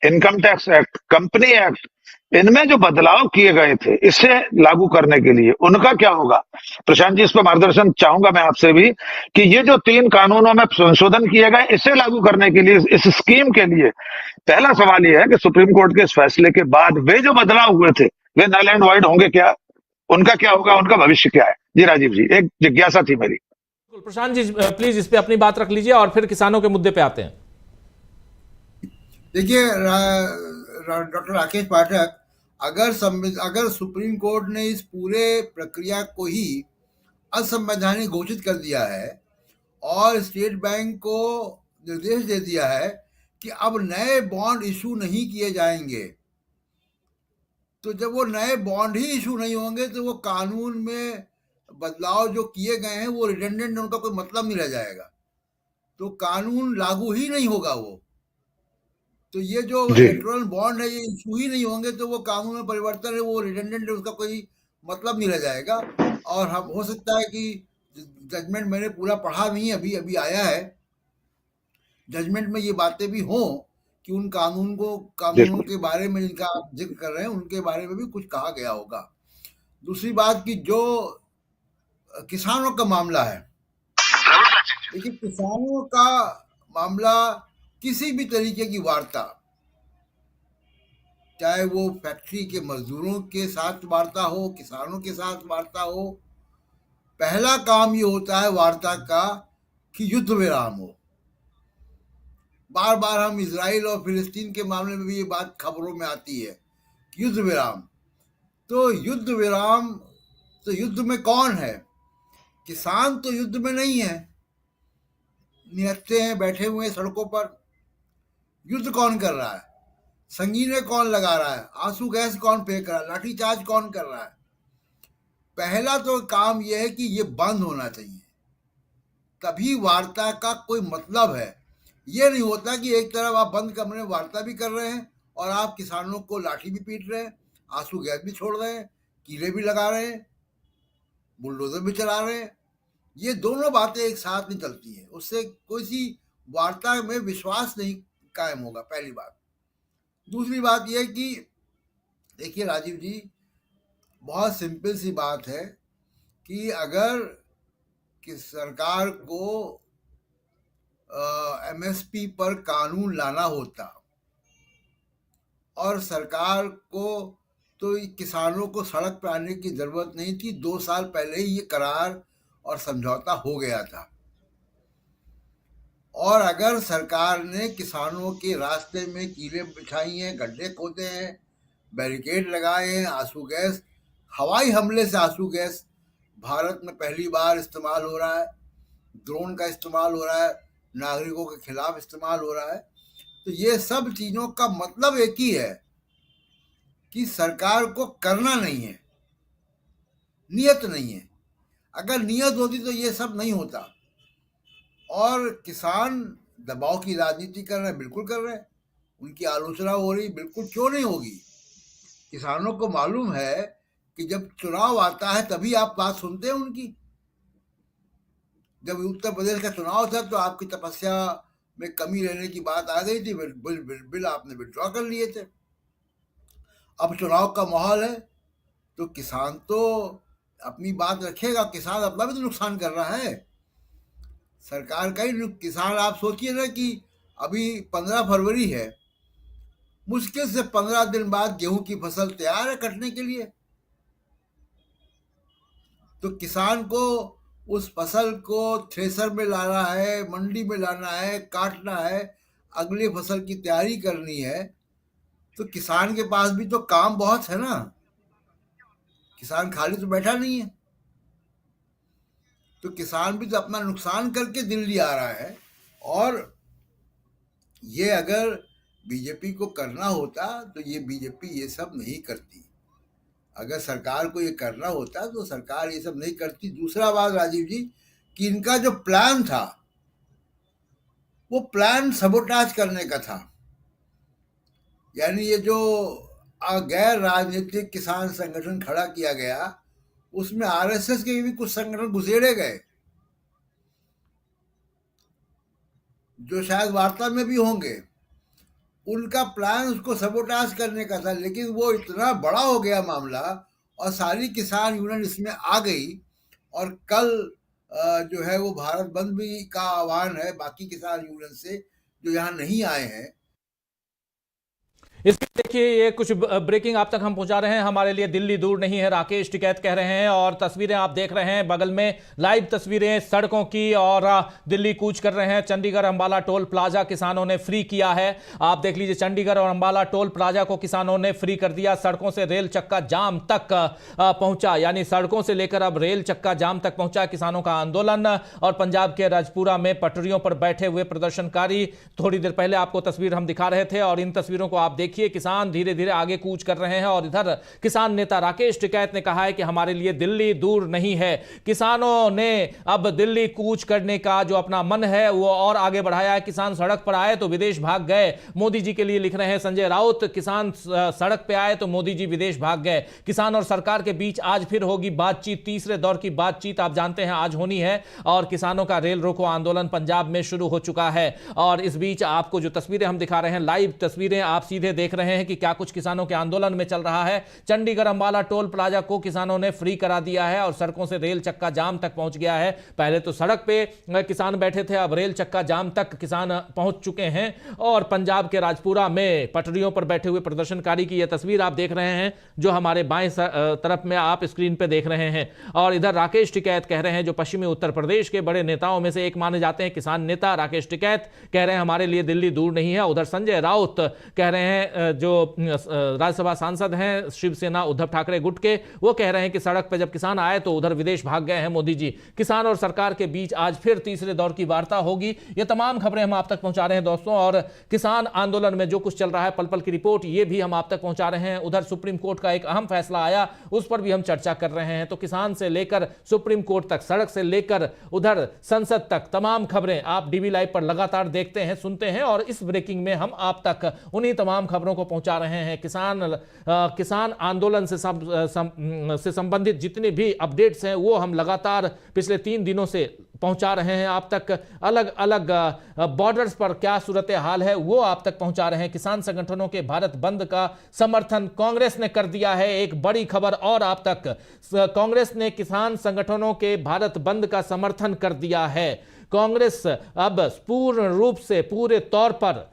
income tax act, company act, इनमें जो बदलाव किए गए थे इसे लागू करने के लिए उनका क्या होगा? प्रशांत जी, इस पर मार्गदर्शन चाहूंगा मैं आपसे भी कि ये जो 3 कानूनों में संशोधन किए गए इसे लागू करने के लिए, इस स्कीम के लिए, पहला सवाल यह है कि सुप्रीम कोर्ट के इस फैसले के बाद वे जो बदलाव हुए थे वे नल एंड वॉइड होंगे क्या? उनका क्या होगा? उनका भविष्य क्या है? जी राजीव जी, एक जिज्ञासा थी मेरी। प्रशांत जी प्लीज इस पे अपनी बात रख लीजिए और फिर किसानों के मुद्दे पे आते हैं। देखिए डॉक्टर राकेश पाठक, अगर सुप्रीम कोर्ट ने इस पूरे प्रक्रिया को ही असंवैधानिक घोषित कर दिया है और स्टेट बैंक को निर्देश दे दिया है कि अब नए बॉन्ड इशू नहीं किए जाएंगे, तो जब वो नए बॉन्ड ही इशू नहीं होंगे तो वो कानून में बदलाव जो किए गए हैं वो रिडंडेंट, उनका कोई मतलब नहीं रह जाएगा, तो कानून लागू ही नहीं होगा वो। तो ये जो जी इलेक्टोरल बॉन्ड है ये इशू ही नहीं होंगे तो वो कानून में परिवर्तन है वो रिडंडेंट है, उसका कोई मतलब नहीं रह जाएगा। और हम हो सकता है कि जजमेंट मैंने पूरा पढ़ा नहीं, अभी अभी आया है, जजमेंट में ये बातें भी हों कि उन कानूनों बिल्कुल। के बारे में जिनका आप जिक्र कर रहे हैं उनके बारे में भी कुछ कहा गया होगा। दूसरी बात कि जो किसानों का मामला है, देखिए किसानों का मामला किसी भी तरीके की वार्ता, चाहे वो फैक्ट्री के मजदूरों के साथ वार्ता हो, किसानों के साथ वार्ता हो, पहला काम ये होता है वार्ता का कि युद्ध विराम हो। बार बार हम इजराइल और फिलिस्तीन के मामले में भी ये बात खबरों में आती है, युद्ध विराम। तो युद्ध विराम, तो युद्ध में कौन है? किसान तो युद्ध में नहीं है, निहत्थे हैं, बैठे हुए हैं सड़कों पर। युद्ध कौन कर रहा है? संगीनें कौन लगा रहा है? आंसू गैस कौन फेंक रहा है? लाठीचार्ज कौन कर रहा है? पहला तो काम यह है कि ये बंद होना चाहिए, तभी वार्ता का कोई मतलब है। ये नहीं होता कि एक तरफ आप बंद कमरे में वार्ता भी कर रहे हैं और आप किसानों को लाठी भी पीट रहे हैं, आंसू गैस भी छोड़ रहे हैं, कीले भी लगा रहे हैं, बुलडोजर भी चला रहे हैं। ये दोनों बातें एक साथ नहीं चलती हैं, उससे कोई सी वार्ता में विश्वास नहीं कायम होगा, पहली बात। दूसरी बात यह कि देखिए राजीव जी, बहुत सिंपल सी बात है कि अगर कि सरकार को एमएसपी पर कानून लाना होता और सरकार को तो किसानों को सड़क पर आने की जरूरत नहीं थी, 2 साल पहले ही ये करार और समझौता हो गया था। और अगर सरकार ने किसानों के रास्ते में कीले बिछाई हैं, गड्ढे खोदे हैं, बैरिकेड लगाए हैं, आंसू गैस, हवाई हमले से आंसू गैस भारत में पहली बार इस्तेमाल हो रहा है, ड्रोन का इस्तेमाल हो रहा है, नागरिकों के खिलाफ इस्तेमाल हो रहा है, तो ये सब चीज़ों का मतलब एक ही है कि सरकार को करना नहीं है, नियत नहीं है। अगर नियत होती तो ये सब नहीं होता। और किसान दबाव की राजनीति कर रहे हैं, बिल्कुल कर रहे हैं, उनकी आलोचना हो रही, बिल्कुल क्यों नहीं होगी। किसानों को मालूम है कि जब चुनाव आता है तभी आप बात सुनते हैं उनकी। जब उत्तर प्रदेश का चुनाव था तो आपकी तपस्या में कमी रहने की बात आ गई थी, बिल आपने विड्रॉ कर लिए थे। अब चुनाव का माहौल है तो किसान तो अपनी बात रखेगा, किसान अपना भी तो नुकसान कर रहा है, सरकार का ही किसान। आप सोचिए ना कि अभी 15 फरवरी है, मुश्किल से 15 दिन बाद गेहूं की फसल तैयार है कटने के लिए, तो किसान को उस फसल को थ्रेसर में लाना है, मंडी में लाना है, काटना है, अगली फसल की तैयारी करनी है, तो किसान के पास भी तो काम बहुत है ना, किसान खाली तो बैठा नहीं है। तो किसान भी तो अपना नुकसान करके दिल्ली आ रहा है। और ये अगर बीजेपी को करना होता तो ये बीजेपी ये सब नहीं करती। अगर सरकार को ये करना होता तो सरकार ये सब नहीं करती। दूसरा बात राजीव जी, कि इनका जो प्लान था वो प्लान सबोटाज करने का था। यानी ये जो गैर राजनीतिक किसान संगठन खड़ा किया गया, उसमें आरएसएस के भी कुछ संगठन घुसेड़े गए, जो शायद वार्ता में भी होंगे। उनका प्लान उसको सबोटाज करने का था, लेकिन वो इतना बड़ा हो गया मामला और सारी किसान यूनियन इसमें आ गई। और कल जो है वो भारत बंद भी का आह्वान है बाकी किसान यूनियन से जो यहाँ नहीं आए हैं। इसके देखिए ये कुछ ब्रेकिंग आप तक हम पहुंचा रहे हैं। हमारे लिए दिल्ली दूर नहीं है, राकेश टिकैत कह रहे हैं। और तस्वीरें आप देख रहे हैं बगल में, लाइव तस्वीरें सड़कों की, और दिल्ली कूच कर रहे हैं। चंडीगढ़ अंबाला टोल प्लाजा किसानों ने फ्री किया है। आप देख लीजिए, चंडीगढ़ और अंबाला टोल प्लाजा को किसानों ने फ्री कर दिया। सड़कों से रेल चक्का जाम तक पहुंचा, यानी सड़कों से लेकर अब रेल चक्का जाम तक पहुंचा किसानों का आंदोलन। और पंजाब के राजपुरा में पटरियों पर बैठे हुए प्रदर्शनकारी, थोड़ी देर पहले आपको तस्वीर हम दिखा रहे थे, और इन तस्वीरों को आप देखिए, किसान धीरे धीरे आगे कूच कर रहे हैं। और इधर किसान नेता राकेश टिकैत ने कहा है कि हमारे लिए दिल्ली दूर नहीं है। किसानों ने अब दिल्ली कूच करने का जो अपना मन है वो और आगे बढ़ाया है। किसान सड़क पर आए तो विदेश भाग गए, मोदी जी के लिए लिख रहे हैं संजय राउत। किसान सड़क पे आए तो मोदी जी विदेश भाग गए। किसान और सरकार के बीच आज फिर होगी बातचीत, तीसरे दौर की बातचीत आप जानते हैं आज होनी है। और किसानों का रेल रोको आंदोलन पंजाब में शुरू हो चुका है। और इस बीच आपको जो तस्वीरें हम दिखा रहे हैं, लाइव तस्वीरें आप सीधे देख रहे हैं कि क्या कुछ किसानों के आंदोलन में चल रहा है। चंडीगढ़ अंबाला टोल प्लाजा को किसानों ने फ्री करा दिया है और सड़कों से रेल चक्का जाम तक पहुंच गया है। पहले तो सड़क पे किसान बैठे थे, अब रेल चक्का जाम तक किसान पहुंच चुके हैं। और पंजाब के राजपुरा में पटरियों पर बैठे हुए प्रदर्शनकारी की यह तस्वीर आप देख रहे हैं, जो हमारे बाएं तरफ में आप स्क्रीन पे देख रहे हैं। और इधर राकेश टिकैत कह रहे हैं, जो पश्चिमी उत्तर प्रदेश के बड़े नेताओं में से एक माने जाते हैं, किसान नेता राकेश टिकैत कह रहे हैं हमारे लिए दिल्ली दूर नहीं है। उधर संजय राउत कह रहे हैं, जो राज्यसभा सांसद हैं शिवसेना उद्धव ठाकरे गुट के, वो कह रहे हैं कि सड़क पर जब किसान आए तो उधर विदेश भाग गए हैं मोदी जी। किसान और सरकार के बीच आज फिर तीसरे दौर की वार्ता होगी। ये तमाम खबरें हम आप तक पहुंचा रहे हैं दोस्तों। और किसान आंदोलन में जो कुछ चल रहा है, पल पल की रिपोर्ट, ये भी हम आप तक पहुंचा रहे हैं। उधर सुप्रीम कोर्ट का एक अहम फैसला आया, उस पर भी हम चर्चा कर रहे हैं। तो किसान से लेकर सुप्रीम कोर्ट तक, सड़क से लेकर उधर संसद तक, तमाम खबरें आप डीवी लाइव पर लगातार देखते हैं, सुनते हैं। और इस ब्रेकिंग में हम आप तक उन्हीं तमाम खबरों को पहुंचा रहे हैं। किसान आंदोलन से संबंधित जितने भी अपडेट्स हैं वो हम लगातार पिछले 3 दिनों से पहुंचा रहे हैं आप तक। अलग अलग बॉर्डर्स पर क्या सूरत हाल है वो आप तक पहुंचा रहे हैं। किसान संगठनों के भारत बंद का समर्थन कांग्रेस ने कर दिया है, एक बड़ी खबर और आप तक। कांग्रेस ने किसान संगठनों के भारत बंद का समर्थन कर दिया है। कांग्रेस अब पूर्ण रूप से, पूरे तौर पर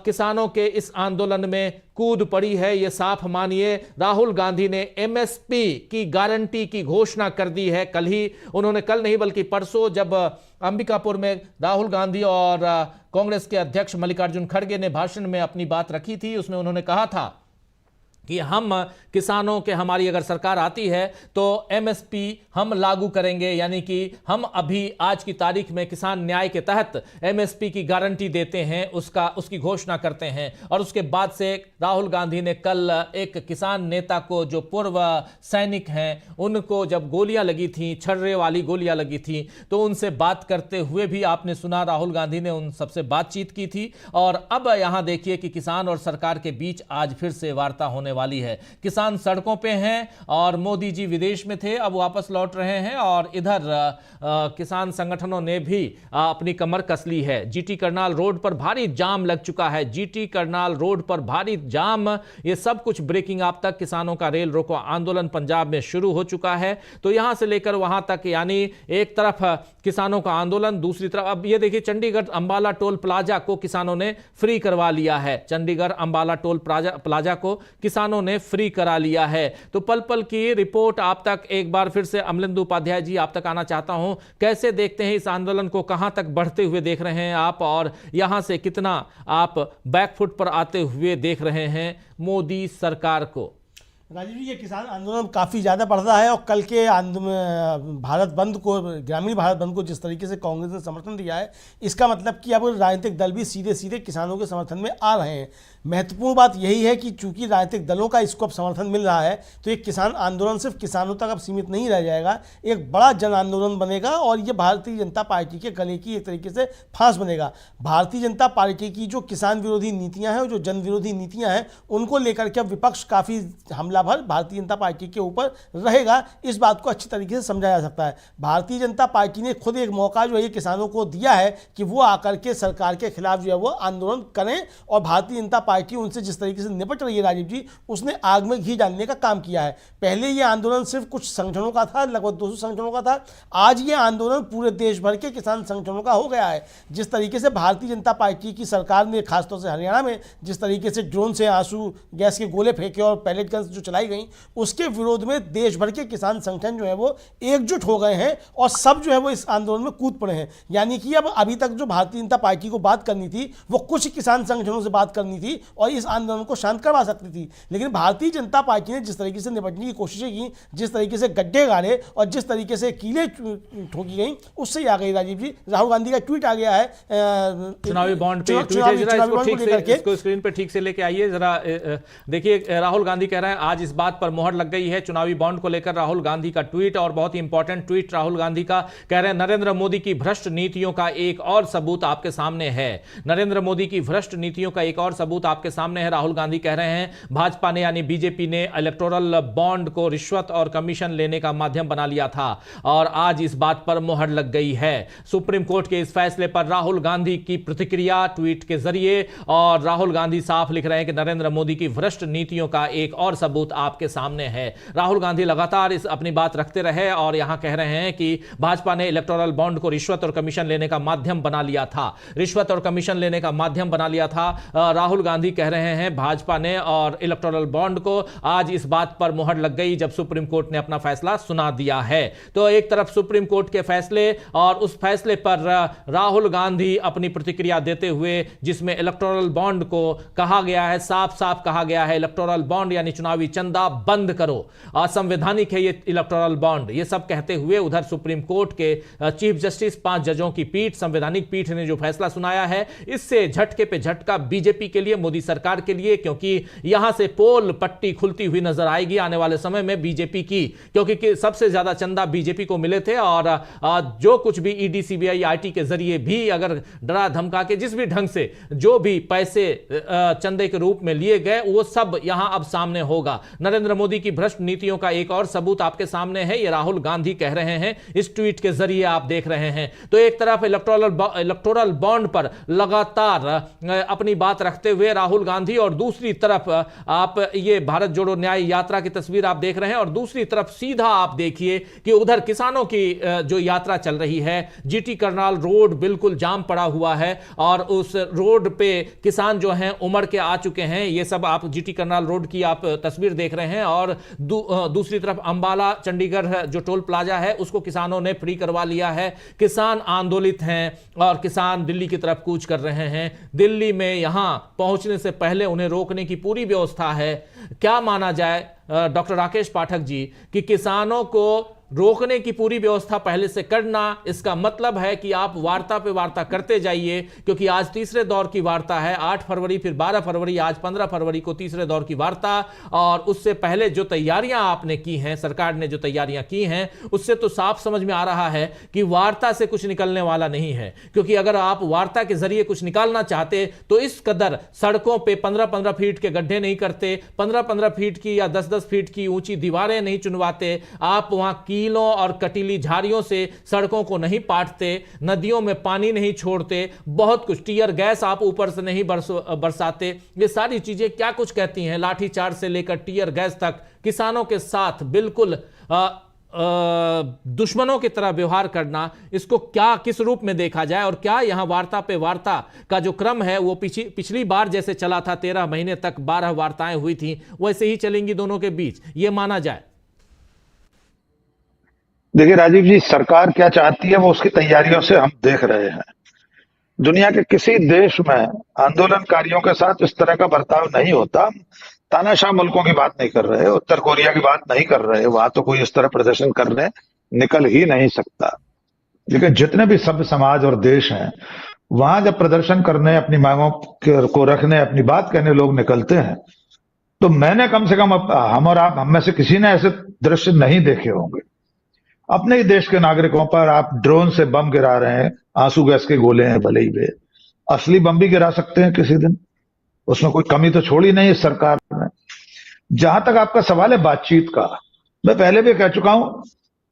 किसानों के इस आंदोलन में कूद पड़ी है, ये साफ मानिए। राहुल गांधी ने एमएसपी की गारंटी की घोषणा कर दी है। कल नहीं बल्कि परसों, जब अंबिकापुर में राहुल गांधी और कांग्रेस के अध्यक्ष मल्लिकार्जुन खड़गे ने भाषण में अपनी बात रखी थी, उसमें उन्होंने कहा था कि हम किसानों के, हमारी अगर सरकार आती है तो एमएसपी हम लागू करेंगे, यानी कि हम अभी आज की तारीख में किसान न्याय के तहत एमएसपी की गारंटी देते हैं, उसकी घोषणा करते हैं। और उसके बाद से राहुल गांधी ने कल एक किसान नेता को, जो पूर्व सैनिक हैं, उनको जब गोलियां लगी थी, छर्रे वाली गोलियां लगी थी, तो उनसे बात करते हुए भी आपने सुना, राहुल गांधी ने उन सबसे बातचीत की थी। और अब यहां देखिए कि किसान और सरकार के बीच आज फिर से वार्ता होने वाली है। किसान सड़कों पे हैं और मोदी जी विदेश में थे, अब वापस लौट रहे हैं। और इधर किसान संगठनों ने भी अपनी कमर कस ली है। जीटी करनाल रोड पर भारी जाम लग चुका है। जीटी करनाल रोड पर भारी जाम, ये सब कुछ ब्रेकिंग आप तक। किसानों का रेल रोको आंदोलन पंजाब में शुरू हो चुका है। तो यहां से लेकर वहां तक, यानी एक तरफ किसानों का आंदोलन, दूसरी तरफ अब ये देखिए चंडीगढ़ अंबाला टोल प्लाजा को किसानों ने फ्री करवा लिया है। चंडीगढ़ अंबाला टोल प्लाजा को किसानों ने फ्री करा लिया है। तो पल पल की रिपोर्ट आप तक एक बार फिर से अमलेंदु उपाध्याय जी आप तक आना चाहता हूं। कैसे देखते हैं इस आंदोलन को, कहां तक बढ़ते हुए देख रहे हैं आप, और यहां से कितना आप बैकफुट पर आते हुए देख रहे हैं मोदी सरकार को? राजीव जी, ये किसान आंदोलन काफ़ी ज़्यादा बढ़ रहा है और कल के भारत बंद को, ग्रामीण भारत बंद को जिस तरीके से कांग्रेस ने समर्थन दिया है, इसका मतलब कि अब राजनीतिक दल भी सीधे सीधे किसानों के समर्थन में आ रहे हैं। महत्वपूर्ण बात यही है कि चूंकि राजनीतिक दलों का इसको अब समर्थन मिल रहा है, तो ये किसान आंदोलन सिर्फ किसानों तक अब सीमित नहीं रह जाएगा, एक बड़ा जन आंदोलन बनेगा और ये भारतीय जनता पार्टी के गले की एक तरीके से फांस बनेगा। भारतीय जनता पार्टी की जो किसान विरोधी नीतियां हैं और जो जन विरोधी नीतियां हैं, उनको लेकर के अब विपक्ष काफ़ी हमलावर भारतीय जनता पार्टी के ऊपर रहेगा। इस बात को अच्छी तरीके से समझा जा सकता है। भारतीय जनता पार्टी ने खुद एक मौका जो है किसानों को दिया है कि वो आकर के सरकार के खिलाफ जो है वो आंदोलन करें, और भारतीय जनता पार्टी उनसे जिस तरीके से निपट रही है राजीव जी, उसने आग में घी डालने का काम किया है। पहले ये आंदोलन सिर्फ कुछ संगठनों का था, लगभग 200 संगठनों का था, आज ये आंदोलन पूरे देश भर के किसान संगठनों का हो गया है। जिस तरीके से भारतीय जनता पार्टी की सरकार ने खासतौर से हरियाणा में जिस तरीके से ड्रोन से आंसू गैस के गोले फेंके और पैलेट गन्स जो चलाई गई, उसके विरोध में देश भर के किसान संगठन जो है वो एकजुट हो गए हैं और सब जो है वो इस आंदोलन में कूद पड़े हैं। यानी कि अब अभी तक जो भारतीय जनता पार्टी को बात करनी थी वो कुछ किसान संगठनों से बात करनी थी और इस आंदोलन को शांत करवा सकती थी, लेकिन भारतीय जनता पार्टी ने जिस तरीके से निपटने की कोशिशें की, जिस तरीके से गड्ढे गाड़े और जिस तरीके से कीले ठोकी गई, उससे आ गई राजीव जी। राहुल गांधी का ट्वीट आ गया है चुनावी बॉन्ड पे, इसको स्क्रीन पे ठीक से लेके आइए जरा। देखिए, राहुल गांधी कह रहे हैं आज इस बात पर मोहर लग गई है, चुनावी बॉन्ड को लेकर राहुल गांधी का ट्वीट, और बहुत ही इंपॉर्टेंट ट्वीट राहुल गांधी का। कह रहे हैं नरेंद्र मोदी की भ्रष्ट नीतियों का एक और सबूत आपके सामने है। नरेंद्र मोदी की भ्रष्ट नीतियों का एक और सबूत आपके सामने है। राहुल गांधी कह रहे हैं भाजपा ने यानी बीजेपी ने इलेक्टोरल बॉन्ड को रिश्वत और कमीशन लेने का माध्यम बना लिया था और आज इस बात पर मोहर लग गई है। सुप्रीम कोर्ट के इस फैसले पर राहुल गांधी की प्रतिक्रिया ट्वीट के जरिए, और राहुल गांधी साफ लिख रहे हैं कि नरेंद्र मोदी की भ्रष्ट नीतियों का एक और सबूत आपके सामने है। राहुल गांधी लगातार इस अपनी बात रखते रहे और यहां कह रहे हैं कि भाजपा ने इलेक्टोरल बॉन्ड को रिश्वत और कमीशन लेने का माध्यम बना लिया था, रिश्वत और कमीशन लेने का माध्यम बना लिया था। राहुल गांधी कह रहे हैं भाजपा ने और इलेक्टोरल बॉन्ड को, आज इस बात पर मोहर लग गई जब सुप्रीम कोर्ट ने अपना फैसला सुना दिया है। तो एक तरफ सुप्रीम कोर्ट के फैसले और उस फैसले पर राहुल गांधी अपनी प्रतिक्रिया देते हुए, जिसमें इलेक्टोरल बॉन्ड को कहा गया है, साफ साफ कहा गया है इलेक्टोरल बॉन्ड यानी चुनावी चंदा बंद करो, असंवैधानिक है ये इलेक्टोरल बॉन्ड, ये सब कहते हुए उधर सुप्रीम कोर्ट के चीफ जस्टिस 5 जजों की पीठ, संवैधानिक पीठ ने जो फैसला सुनाया है, इससे झटके पे झटका बीजेपी के लिए, मोदी सरकार के लिए, क्योंकि यहां से पोल पट्टी खुलती हुई नजर आएगी आने वाले समय में बीजेपी की, क्योंकि सबसे ज्यादा चंदा बीजेपी को मिले थे और जो कुछ भी ईडी सीबीआई आईटी के जरिए भी अगर डरा धमका के जिस भी ढंग से जो भी पैसे चंदे के रूप में लिए गए, वो सब यहां अब सामने होगा। नरेंद्र मोदी की भ्रष्ट नीतियों का एक और सबूत आपके सामने है, ये राहुल गांधी कह रहे हैं इस ट्वीट के जरिए, आप देख रहे हैं। तो एक तरफ इलेक्टोरल बॉन्ड पर लगातार अपनी बात रखते हुए राहुल गांधी, और दूसरी तरफ आप ये भारत जोड़ो न्याय यात्रा की तस्वीर आप देख रहे हैं, और दूसरी तरफ सीधा आप देखिए कि उधर किसानों की जो यात्रा चल रही है, जीटी करनाल रोड बिल्कुल जाम पड़ा हुआ है और उस रोड पे किसान जो हैं उमड़ के आ चुके हैं। ये सब आप जीटी करनाल रोड की आप तस्वीर देख रहे हैं, और दूसरी तरफ अंबाला चंडीगढ़ जो टोल प्लाजा है उसको किसानों ने फ्री करवा लिया है। किसान आंदोलित हैं और किसान दिल्ली की तरफ कूच कर रहे हैं। दिल्ली में यहां पहुंचने से पहले उन्हें रोकने की पूरी व्यवस्था है। क्या माना जाए डॉक्टर राकेश पाठक जी कि किसानों को रोकने की पूरी व्यवस्था पहले से करना, इसका मतलब है कि आप वार्ता पे वार्ता करते जाइए, क्योंकि आज तीसरे दौर की वार्ता है, 8 फरवरी फिर 12 फरवरी, आज 15 फरवरी को तीसरे दौर की वार्ता, और उससे पहले जो तैयारियां आपने की हैं, सरकार ने जो तैयारियां की हैं, उससे तो साफ समझ में आ रहा है कि वार्ता से कुछ निकलने वाला नहीं है। क्योंकि अगर आप वार्ता के जरिए कुछ निकालना चाहते तो इस कदर सड़कों पर 15-15 फीट के गड्ढे नहीं करते, 15-15 फीट की या 10-10 फीट की ऊंची दीवारें नहीं चुनवाते, आप वहां कीलों और कटीली झाड़ियों से सड़कों को नहीं पाटते, नदियों में पानी नहीं छोड़ते, बहुत कुछ, टीयर गैस आप ऊपर से नहीं बरसाते। ये सारी चीजें क्या कुछ कहती हैं, लाठीचार्ज से लेकर टीयर गैस तक किसानों के साथ बिल्कुल दुश्मनों की तरह व्यवहार करना, इसको क्या किस रूप में देखा जाए, और क्या यहां वार्ता पे वार्ता का जो क्रम है वो पिछली बार जैसे चला था, 13 महीने तक 12 वार्ताएं हुई थी, वैसे ही चलेंगी दोनों के बीच, ये माना जाए? देखिए राजीव जी, सरकार क्या चाहती है वो उसकी तैयारियों से हम देख रहे हैं। दुनिया के किसी देश में आंदोलनकारियों के साथ इस तरह का बर्ताव नहीं होता। तानाशाह मुल्कों की बात नहीं कर रहे, उत्तर कोरिया की बात नहीं कर रहे, वहां तो कोई इस तरह प्रदर्शन करने निकल ही नहीं सकता। लेकिन जितने भी सभ्य समाज और देश हैं, वहां जब प्रदर्शन करने, अपनी मांगों को रखने, अपनी बात कहने लोग निकलते हैं, तो मैंने कम से कम हम और आप, हम में से किसी ने ऐसे दृश्य नहीं देखे होंगे। अपने ही देश के नागरिकों पर आप ड्रोन से बम गिरा रहे हैं, आंसू गैस के गोले हैं भले ही वे, असली बम भी गिरा सकते हैं किसी दिन, उसमें कोई कमी तो छोड़ी नहीं इस सरकार ने। जहां तक आपका सवाल है बातचीत का, मैं पहले भी कह चुका हूं,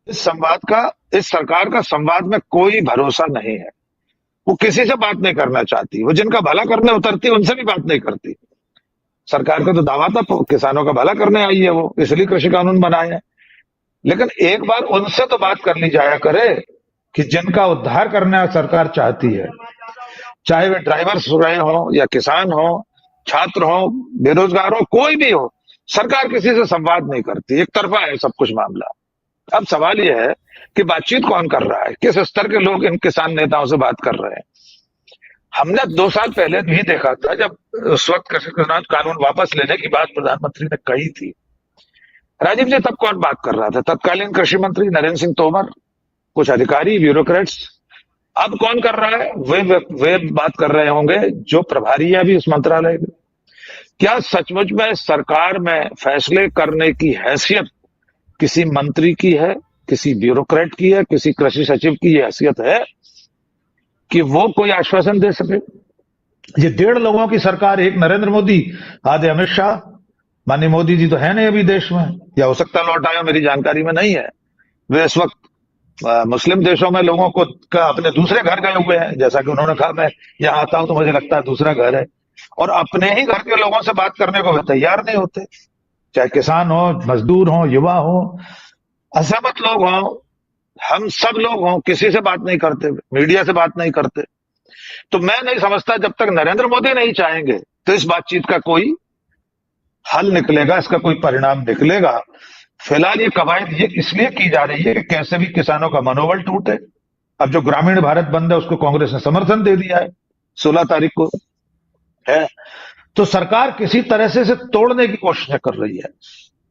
इस सरकार का संवाद में कोई भरोसा नहीं है। वो किसी से बात नहीं करना चाहती, वो जिनका भला करने उतरती उनसे भी बात नहीं करती। सरकार का तो दावा था किसानों का भला करने आई है, वो इसलिए कृषि कानून बनाए हैं। लेकिन एक बार उनसे तो बात कर ली जाया करे कि जिनका उद्धार करना सरकार चाहती है, चाहे वे ड्राइवर्स रहे हो या किसान हो, छात्र हो, बेरोजगार हो, कोई भी हो, सरकार किसी से संवाद नहीं करती, एक तरफा है सब कुछ मामला। अब सवाल यह है कि बातचीत कौन कर रहा है, किस स्तर के लोग इन किसान नेताओं से बात कर रहे हैं। हमने 2 साल पहले भी देखा था, जब उस वक्त कृषि कानून वापस लेने की बात प्रधानमंत्री ने कही थी, राजीव जी तब कौन बात कर रहा था? तत्कालीन कृषि मंत्री नरेंद्र सिंह तोमर, कुछ अधिकारी, ब्यूरोक्रेट्स। अब कौन कर रहा है? वे बात कर रहे होंगे जो प्रभारी है अभी उस मंत्रालय के। क्या सचमुच में सरकार में फैसले करने की हैसियत किसी मंत्री की है, किसी ब्यूरोक्रेट की है, किसी कृषि सचिव की ये हैसियत है कि वो कोई आश्वासन दे सके? ये 1.5 लोगों की सरकार, एक नरेंद्र मोदी, आधे अमित शाह। माननीय मोदी जी तो है नहीं अभी देश में, या हो सकता लौट आया, मेरी जानकारी में नहीं है। वे इस वक्त मुस्लिम देशों में लोगों को अपने दूसरे घर गए हुए हैं, जैसा कि उन्होंने कहा मैं यहाँ आता हूं तो मुझे लगता है दूसरा घर है, और अपने ही घर के लोगों से बात करने को वे तैयार नहीं होते, चाहे किसान हो, मजदूर हो, युवा हो, असहमत लोग हो, हम सब लोग हों, किसी से बात नहीं करते, मीडिया से बात नहीं करते। तो मैं नहीं समझता जब तक नरेंद्र मोदी नहीं चाहेंगे तो इस बातचीत का कोई हल निकलेगा, इसका कोई परिणाम निकलेगा। फिलहाल ये कवायद ये इसलिए की जा रही है कि कैसे भी किसानों का मनोबल टूटे। अब जो ग्रामीण भारत बंद है उसको कांग्रेस ने समर्थन दे दिया है, 16 तारीख को है, तो सरकार किसी तरह से इसे तोड़ने की कोशिश कर रही है।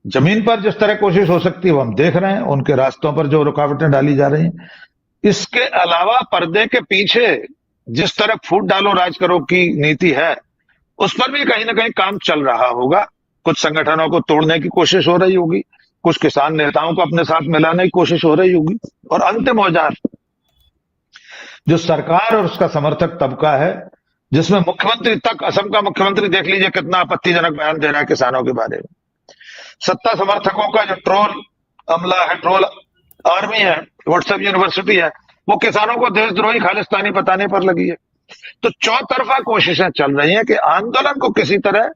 जमीन पर जिस तरह कोशिश हो सकती है वो हम देख रहे हैं, उनके रास्तों पर जो रुकावटें डाली जा रही हैं। इसके अलावा पर्दे के पीछे जिस तरह फूट डालो राज करो की नीति है, उस पर भी कहीं ना कहीं काम चल रहा होगा। कुछ संगठनों को तोड़ने की कोशिश हो रही होगी, कुछ किसान नेताओं को अपने साथ मिलाने की कोशिश हो रही होगी, और अंतिम औजार जो सरकार और उसका समर्थक तबका है, जिसमें मुख्यमंत्री तक, असम का मुख्यमंत्री देख लीजिए कितना आपत्तिजनक बयान दे रहा है किसानों के बारे में। सत्ता समर्थकों का जो ट्रोल अमला है, ट्रोल आर्मी है, व्हाट्सएप यूनिवर्सिटी है, वो किसानों को देशद्रोही खालिस्तानी बताने पर लगी है। तो चौतरफा कोशिशें चल रही हैं कि आंदोलन को किसी तरह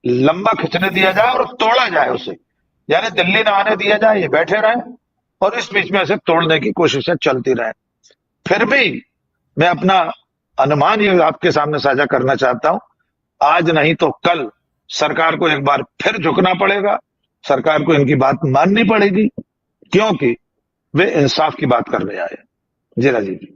लंबा खिंचने दिया जाए और तोड़ा जाए उसे, यानी दिल्ली न आने दिया जाए, ये बैठे रहें और इस बीच में इसे तोड़ने की कोशिशें चलती रहें। फिर भी मैं अपना अनुमान ये आपके सामने साझा करना चाहता हूं, आज नहीं तो कल सरकार को एक बार फिर झुकना पड़ेगा, सरकार को इनकी बात माननी पड़ेगी, क्योंकि वे इंसाफ की बात करने आए। जी राजीव जी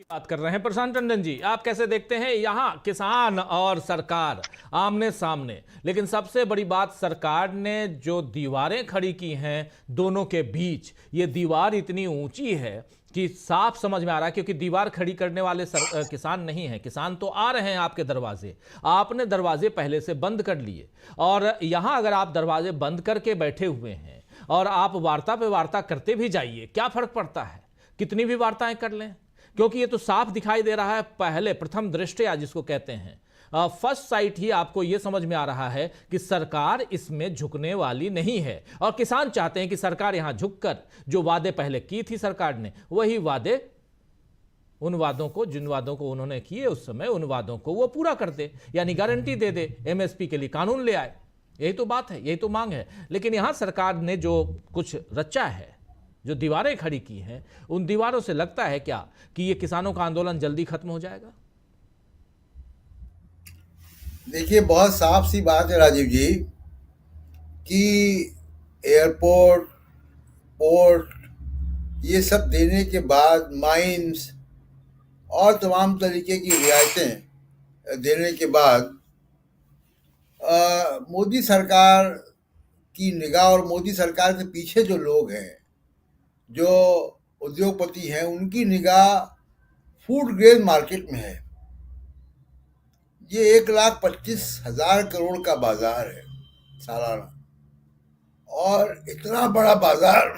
बात कर रहे हैं। प्रशांत टंडन जी, आप कैसे देखते हैं यहां किसान और सरकार आमने सामने, लेकिन सबसे बड़ी बात सरकार ने जो दीवारें खड़ी की हैं दोनों के बीच, ये दीवार इतनी ऊंची है कि साफ समझ में आ रहा है, क्योंकि दीवार खड़ी करने वाले किसान नहीं हैं, किसान तो आ रहे हैं आपके दरवाजे, आपने दरवाजे पहले से बंद कर लिए, और यहां अगर आप दरवाजे बंद करके बैठे हुए हैं और आप वार्ता पे वार्ता करते भी जाइए, क्या फर्क पड़ता है कितनी भी वार्ताएं कर लें, क्योंकि ये तो साफ दिखाई दे रहा है, पहले प्रथम दृष्टया जिसको कहते हैं, फर्स्ट साइट ही आपको यह समझ में आ रहा है कि सरकार इसमें झुकने वाली नहीं है, और किसान चाहते हैं कि सरकार यहां झुककर जो वादे पहले की थी सरकार ने, वही वादे, उन वादों को, जिन वादों को उन्होंने किए उस समय, उन वादों को वो पूरा कर दे, यानी गारंटी दे दे, एमएसपी के लिए कानून ले आए। यही तो बात है, यही तो मांग है। लेकिन यहां सरकार ने जो कुछ रचा है, जो दीवारें खड़ी की हैं, उन दीवारों से लगता है क्या कि ये किसानों का आंदोलन जल्दी खत्म हो जाएगा? देखिए, बहुत साफ सी बात है राजीव जी कि एयरपोर्ट, पोर्ट, ये सब देने के बाद, माइंस और तमाम तरीके की रियायतें देने के बाद मोदी सरकार की निगाह और मोदी सरकार के पीछे जो लोग हैं, जो उद्योगपति हैं, उनकी निगाह फूड ग्रेन मार्केट में है। ये 1,25,000 करोड़ का बाजार है सालाना, और इतना बड़ा बाजार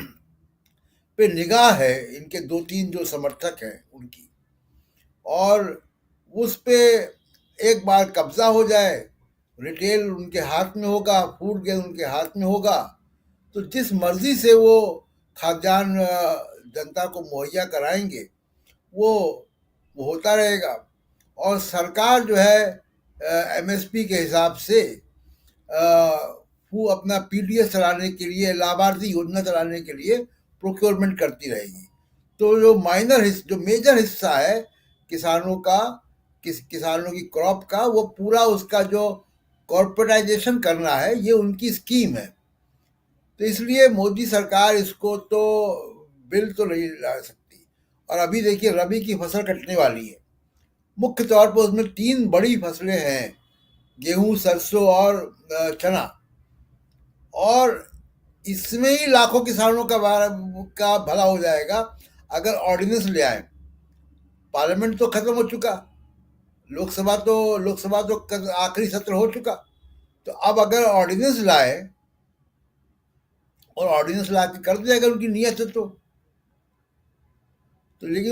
पे निगाह है इनके 2-3 जो समर्थक हैं उनकी, और उस पे एक बार कब्जा हो जाए, रिटेल उनके हाथ में होगा, फूड ग्रेन उनके हाथ में होगा, तो जिस मर्जी से वो खाद्यान्न जनता को मुहैया कराएंगे वो होता रहेगा। और सरकार जो है एमएसपी के हिसाब से वो अपना पीडीएस चलाने के लिए, लाभार्थी योजना चलाने के लिए प्रोक्योरमेंट करती रहेगी। तो जो मेजर हिस्सा है किसानों का, किसानों की क्रॉप का, वो पूरा उसका जो कॉर्पोरेटाइजेशन करना है, ये उनकी स्कीम है। तो इसलिए मोदी सरकार इसको तो बिल तो नहीं ला सकती। और अभी देखिए रबी की फसल कटने वाली है। मुख्य तौर पर उसमें 3 बड़ी फसलें हैं, गेहूं, सरसों और चना, और इसमें ही लाखों किसानों का भला हो जाएगा अगर ऑर्डिनेंस ले आए। पार्लियामेंट तो खत्म हो चुका, लोकसभा तो आखिरी सत्र हो चुका, तो अब अगर ऑर्डिनेंस लाए और ऑर्डिनेंस ला के कर दिया अगर उनकी नीयत है तो लेकिन